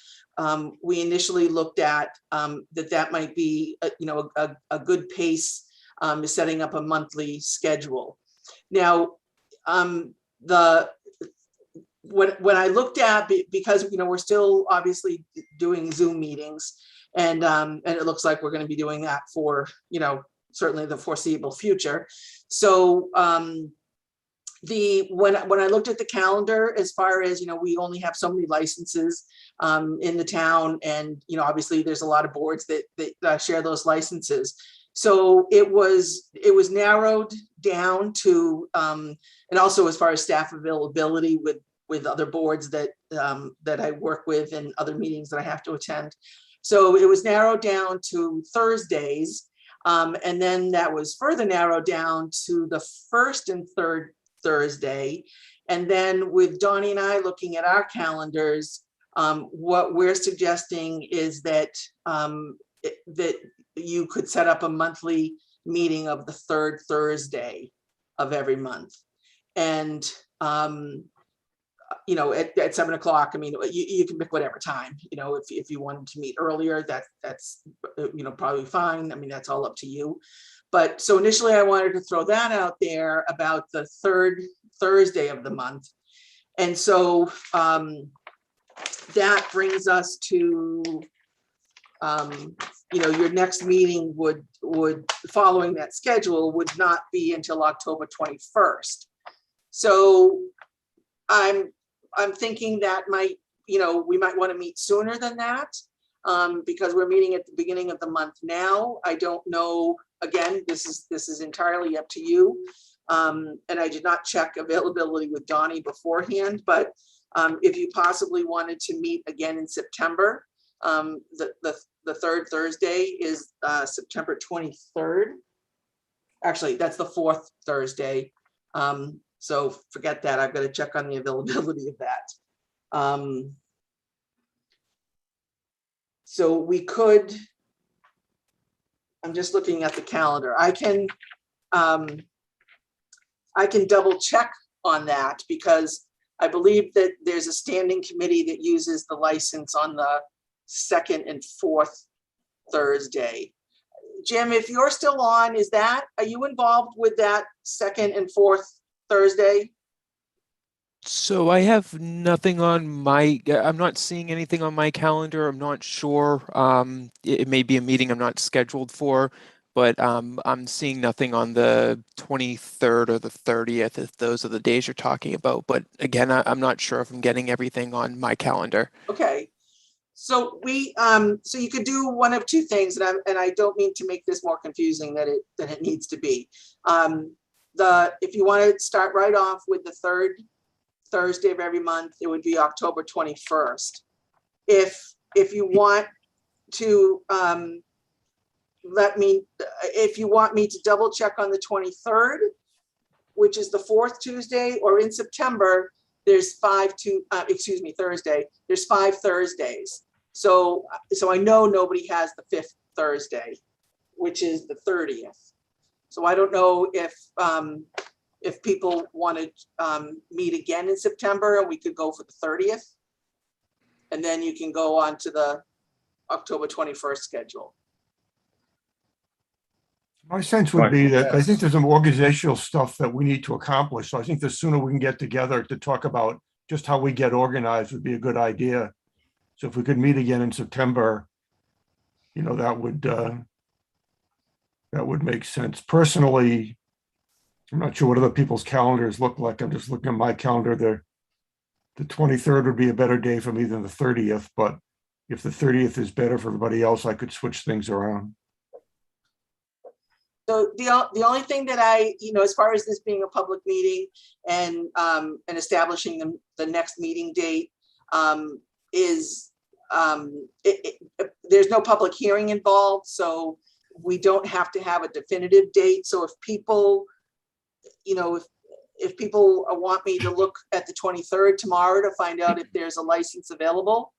we initially looked at that might be a good pace, is setting up a monthly schedule. Now, when I looked at, because we're still obviously doing Zoom meetings, and it looks like we're going to be doing that for certainly the foreseeable future. So when I looked at the calendar, as far as we only have so many licenses in the town, and obviously there's a lot of boards that share those licenses. So it was narrowed down to, and also as far as staff availability with other boards that I work with and other meetings that I have to attend. So it was narrowed down to Thursdays. And then that was further narrowed down to the first and third Thursday. And then with Donnie and I looking at our calendars, what we're suggesting is that that you could set up a monthly meeting of the third Thursday of every month. And at 7 o'clock, I mean, you can pick whatever time, if you wanted to meet earlier, that's probably fine. I mean, that's all up to you. But so initially I wanted to throw that out there about the third Thursday of the month. And so that brings us to, your next meeting would following that schedule would not be until October 21st. So I'm thinking that we might want to meet sooner than that, because we're meeting at the beginning of the month now. I don't know, again, this is entirely up to you. And I did not check availability with Donnie beforehand, but if you possibly wanted to meet again in September, the third Thursday is September 23rd. Actually, that's the fourth Thursday. So forget that. I've got to check on the availability of that. So we could, I'm just looking at the calendar. I can double check on that, because I believe that there's a standing committee that uses the license on the second and fourth Thursday. Jim, if you're still on, are you involved with that second and fourth Thursday? So I have nothing on I'm not seeing anything on my calendar. I'm not sure. It may be a meeting I'm not scheduled for, but I'm seeing nothing on the 23rd or the 30th, if those are the days you're talking about. But again, I'm not sure if I'm getting everything on my calendar. Okay. So so you could do one of two things, and I don't mean to make this more confusing than it needs to be. If you want to start right off with the third Thursday of every month, it would be October 21st. If you want to if you want me to double check on the 23rd, which is the fourth Tuesday, or in September, there's Thursday. There's 5 Thursdays. So I know nobody has the 5th Thursday, which is the 30th. So I don't know if people want to meet again in September, and we could go for the 30th. And then you can go on to the October 21st schedule. My sense would be that I think there's some organizational stuff that we need to accomplish. So I think the sooner we can get together to talk about just how we get organized would be a good idea. So if we could meet again in September, that would make sense. Personally, I'm not sure what other people's calendars look like. I'm just looking at my calendar. The 23rd would be a better day for me than the 30th, but if the 30th is better for everybody else, I could switch things around. So the only thing that as far as this being a public meeting and establishing the next meeting date, is there's no public hearing involved, so we don't have to have a definitive date. So if people, if people want me to look at the 23rd tomorrow to find out if there's a license available,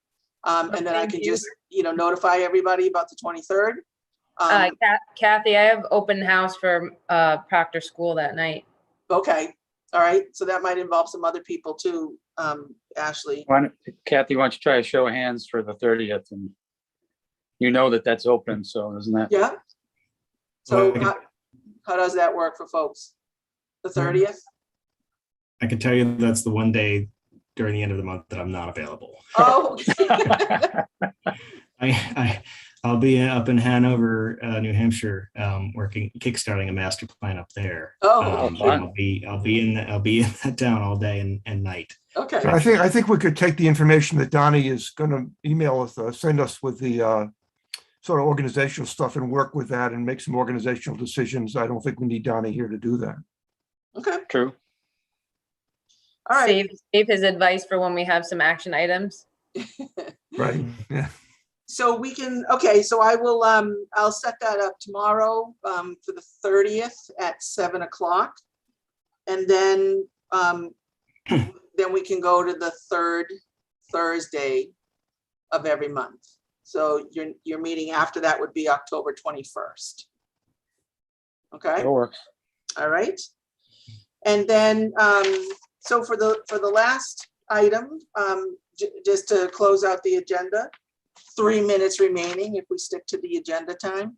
and then I can just, notify everybody about the 23rd. Kathy, I have open house for Proctor School that night. Okay, all right, so that might involve some other people too, Ashley. Kathy, why don't you try a show of hands for the 30th? And you know that that's open, so isn't that? Yeah. So Well, how does that work for folks? The 30th? I can tell you that's the one day during the end of the month that I'm not available. Oh. I'll be up in Hanover, New Hampshire, kickstarting a master plan up there. Oh, I'll be in that town all day and night. Okay. So I think we could take the information that Donnie is going to email us, send us with the sort of organizational stuff and work with that and make some organizational decisions. I don't think we need Donnie here to do that. Okay. True. All right. Save his advice for when we have some action items. Right. Yeah. So we can, okay, so I will, I'll set that up tomorrow for the 30th at 7 o'clock. And then, then we can go to the third Thursday of every month. So your meeting after that would be October 21st. Okay. That works. All right. And then, so for the last item, just to close out the agenda, 3 minutes remaining if we stick to the agenda time,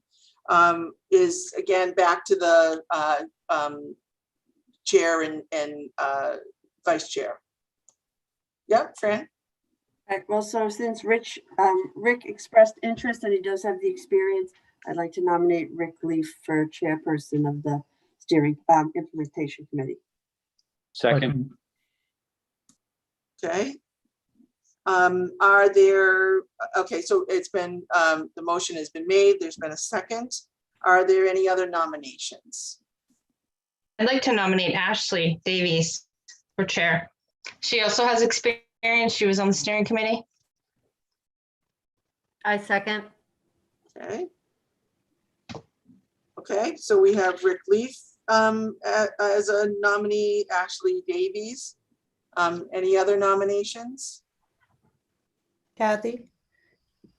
is again back to the chair and vice chair. Yeah, Fran? Right, well, so since Rick expressed interest and he does have the experience, I'd like to nominate Rick Leaf for chairperson of the steering implementation committee. Second. Okay. Are there, okay, so it's been, the motion has been made, there's been a second. Are there any other nominations? I'd like to nominate Ashley Davies for chair. She also has experience. She was on the steering committee. I second. Okay. Okay, so we have Rick Leaf as a nominee, Ashley Davies. Any other nominations? Kathy?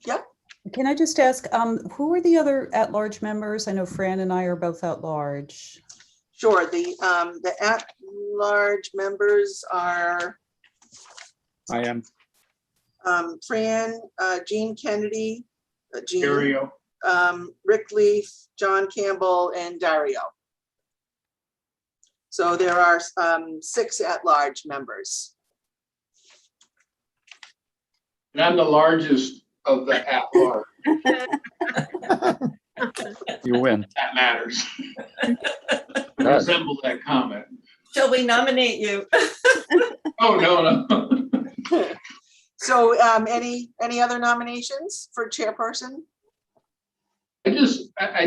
Yep. Can I just ask, who are the other at-large members? I know Fran and I are both at-large. Sure, the at-large members are I am. Fran, Jean Kennedy, Dario. Rick Leaf, John Campbell, and Dario. So there are 6 at-large members. And I'm the largest of the at-large. You win. That matters. I resemble that comment. Shall we nominate you? Oh, no. So any other nominations for chairperson? I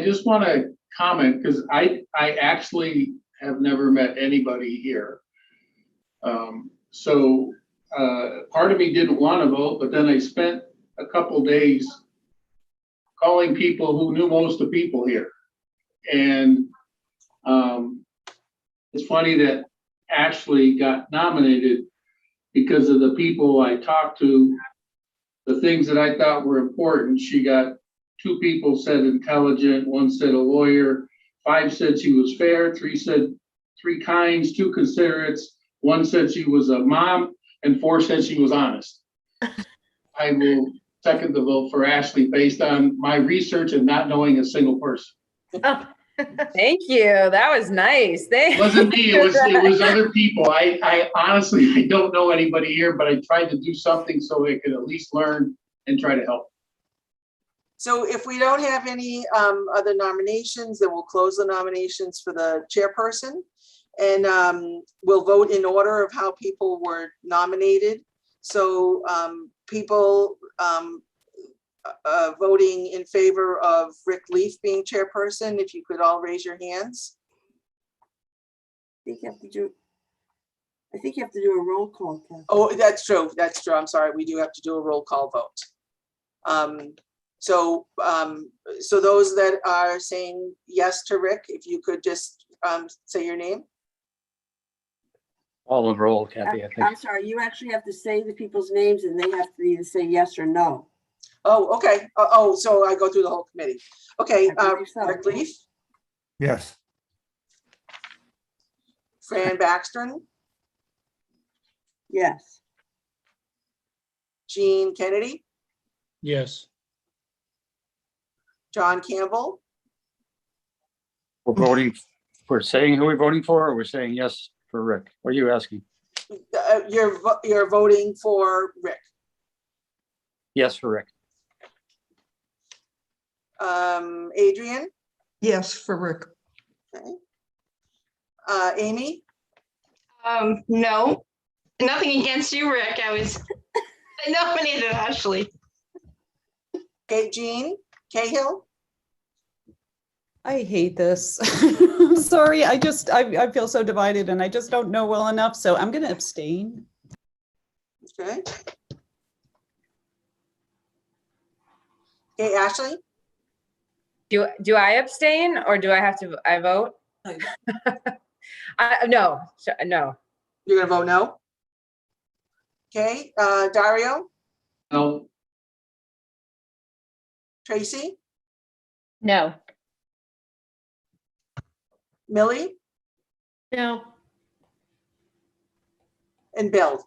just want to comment because I actually have never met anybody here. So part of me didn't want to vote, but then I spent a couple days calling people who knew most of the people here. And it's funny that Ashley got nominated because of the people I talked to, the things that I thought were important. She got 2 people said intelligent, 1 said a lawyer, 5 said she was fair, 3 said 3 kinds, 2 considerates, 1 said she was a mom, and 4 said she was honest. I will second the vote for Ashley based on my research and not knowing a single person. Oh, thank you. That was nice. It wasn't me, it was other people. I honestly, I don't know anybody here, but I tried to do something so they could at least learn and try to help. So if we don't have any other nominations, then we'll close the nominations for the chairperson. And we'll vote in order of how people were nominated. So people voting in favor of Rick Leaf being chairperson, if you could all raise your hands. I think you have to do a roll call, Kathy. Oh, that's true. That's true. I'm sorry. We do have to do a roll call vote. So those that are saying yes to Rick, if you could just say your name. All of roll, Kathy, I think. I'm sorry, you actually have to say the people's names and they have to either say yes or no. Oh, okay. Oh, so I go through the whole committee. Okay, I believe so. Rick Leaf, Yes. Fran Baxter, Yes. Jean Kennedy, Yes. John Campbell, We're voting, we're saying who we're voting for, or we're saying yes for Rick? What are you asking? you're voting for Rick. Yes for Rick. Adrian, Yes, for Rick. okay. Amy, No, nothing against you, Rick. I nominated Ashley. okay, Jean Cahill, I hate this. I'm sorry. I feel so divided and I just don't know well enough. So I'm going to abstain. okay. Okay, Ashley, Do I abstain or do I have to, I vote? No, no. you're gonna vote no? Okay, Dario, No, Tracy, No. Millie, No. and Bill.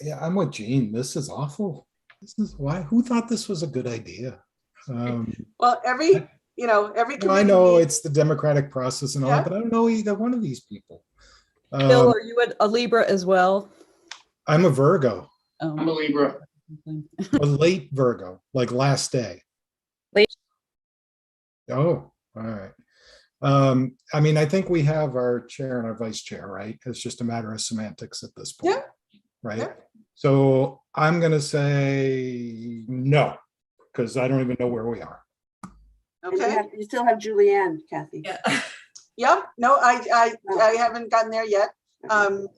Yeah, I'm with Gene. This is awful. This is why, who thought this was a good idea? Well, every No, I know committee, it's the democratic process and all that, but I don't know either one of these people. Bill, are you a Libra as well? I'm a Virgo, I'm a Libra. a late Virgo, like last day. Late. Oh, all right. I mean, I think we have our chair and our vice chair, right? It's just a matter of semantics at this point. Yeah. Right. Yeah. So I'm going to say no, because I don't even know where we are. okay. You still have Julianne, Kathy. Yeah. Yep, no, I haven't gotten there yet. And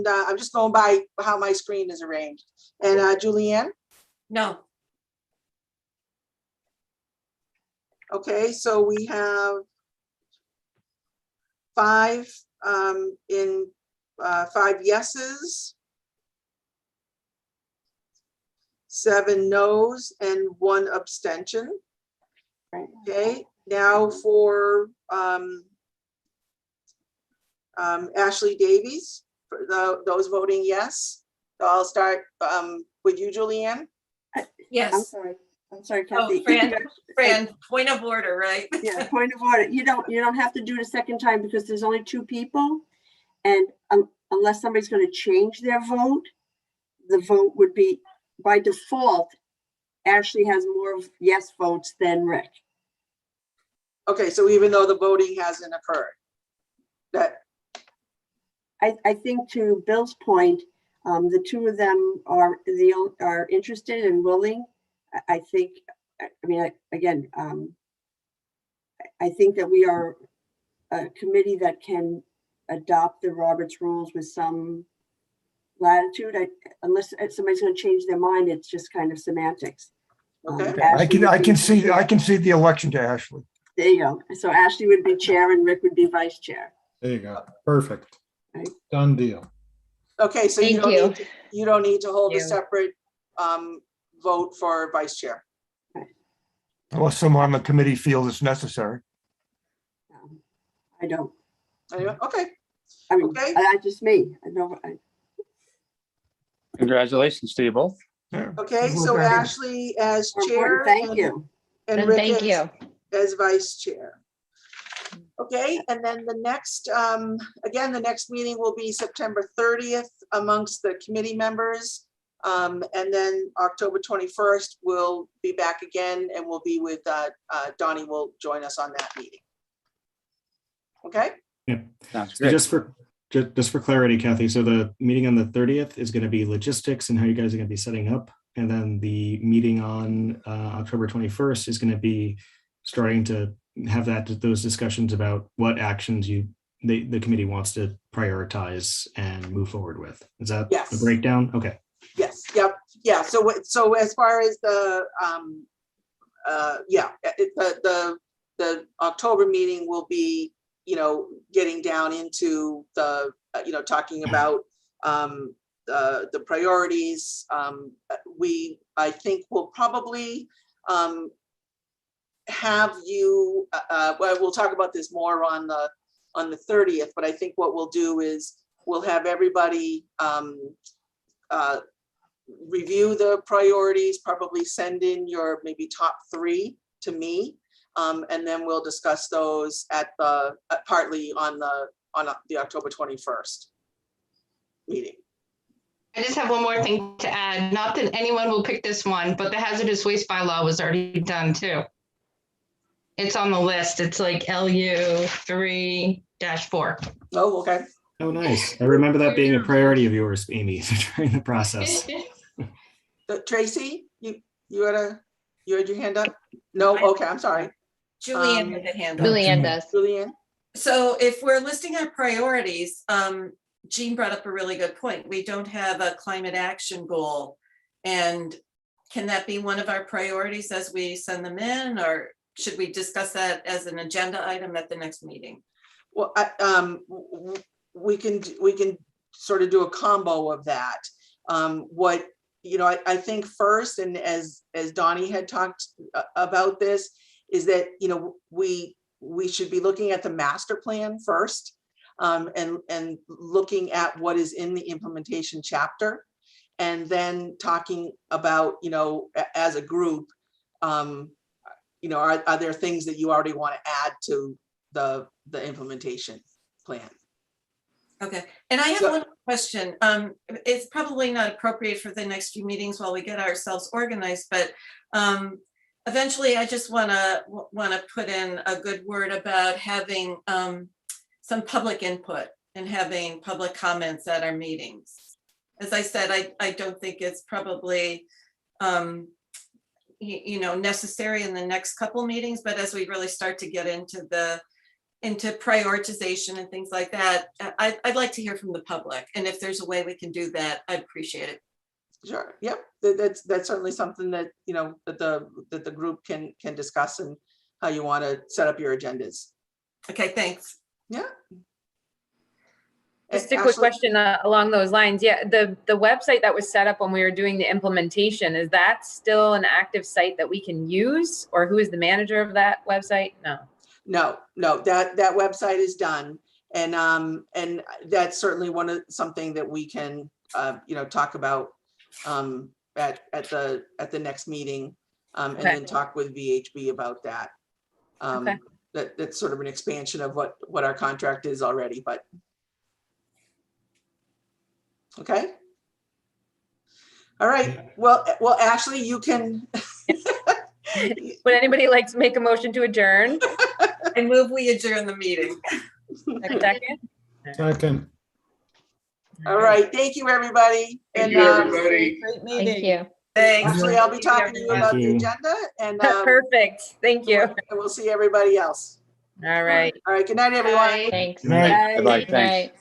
I'm just going by how my screen is arranged. And Julianne, No. okay, so we have 5 5 yeses, 7 no's, and 1 abstention. Right. Okay, now for Ashley Davies, for those voting yes. So I'll start with you, Julianne. Yes. I'm sorry, Oh, Kathy. Fran, point of order, right? Yeah, point of order. You don't have to do it a second time because there's only 2 people. And unless somebody's going to change their vote, the vote would be by default, Ashley has more yes votes than Rick. Okay, so even though the voting hasn't occurred, that I think to Bill's point, the 2 of them are interested and willing. I think, I mean, again, I think that we are a committee that can adopt the Roberts rules with some latitude. Unless somebody's going to change their mind, it's just kind of semantics. okay. I can see the election to Ashley. There you go. So Ashley would be chair and Rick would be vice chair. There you go. Perfect. Right. Done deal. Okay, so Thank you. You don't need to hold a Thank you. separate vote for vice chair. Unless someone on the committee feels it's necessary. I don't. Anyway, okay, I mean, Okay. I just me. I know. Congratulations to you both. Yeah. okay, We'll so back in. Ashley as More chair. important, thank and- you. And And Rick thank you. as vice chair. Okay, and then the next, again, the next meeting will be September 30th amongst the committee members. And then October 21st, we'll be back again and we'll be with, Donnie will join us on that meeting. Okay, Yeah. Sounds So good. just for clarity, Kathy, so the meeting on the 30th is going to be logistics and how you guys are going to be setting up. And then the meeting on October 21st is going to be starting to have those discussions about what actions the committee wants to prioritize and move forward with. Is that Yes. the breakdown? Okay. yes, yep, yeah, so as far as the, the October meeting will be, getting down into the, talking about the priorities. I think we'll probably have you, well, we'll talk about this more on the 30th, but I think what we'll do is we'll have everybody review the priorities, probably send in your maybe top 3 to me, and then we'll discuss those at the partly on the October 21st meeting. I just have one more thing to add. Not that anyone will pick this one, but the hazardous waste bylaw was already done too. It's on the list. It's like LU 3-4. Oh, okay. Oh, nice. I remember that being a priority of yours, Amy, during the process. Tracy, you had your hand up? No, okay, I'm sorry. Julian had a hand up. Julian does. Julian? So if we're listing our priorities, Jean brought up a really good point. We don't have a climate action goal. And can that be one of our priorities as we send them in, or should we discuss that as an agenda item at the next meeting? Well, we can sort of do a combo of that. What, you know, I think first, and as Donnie had talked about this, is that, you know, we should be looking at the master plan first, and looking at what is in the implementation chapter, and then talking about, you know, as a group, you know, are there things that you already want to add to the implementation plan? Okay. And I have one question. It's probably not appropriate for the next few meetings while we get ourselves organized, but eventually I just want to put in a good word about having some public input and having public comments at our meetings. As I said, I don't think it's probably you know, necessary in the next couple meetings, but as we really start to get into prioritization and things like that, I'd like to hear from the public. And if there's a way we can do that, I'd appreciate it. Sure. Yep. That's certainly something that, you know, that the group can discuss, and how you want to set up your agendas. Okay, thanks. Yeah. Just a quick question along those lines. Yeah, the website that was set up when we were doing the implementation, is that still an active site that we can use, or who is the manager of that website? No, that website is done. And that's certainly something that we can, you know, talk about at the next meeting, and then talk with VHB about that. That's sort of an expansion of what our contract is already, but. Okay. All right. Well, Ashley, you can. Would anybody like to make a motion to adjourn? I move we adjourn the meeting. A second? Second. All right. Thank you, everybody. Thank you, everybody. Great meeting. Thank you. Thanks. Actually, I'll be talking to you about the agenda, and perfect. Thank you. And we'll see everybody else. All right. All right. Good night, everyone. Thanks. Good night. Bye-bye. Thanks.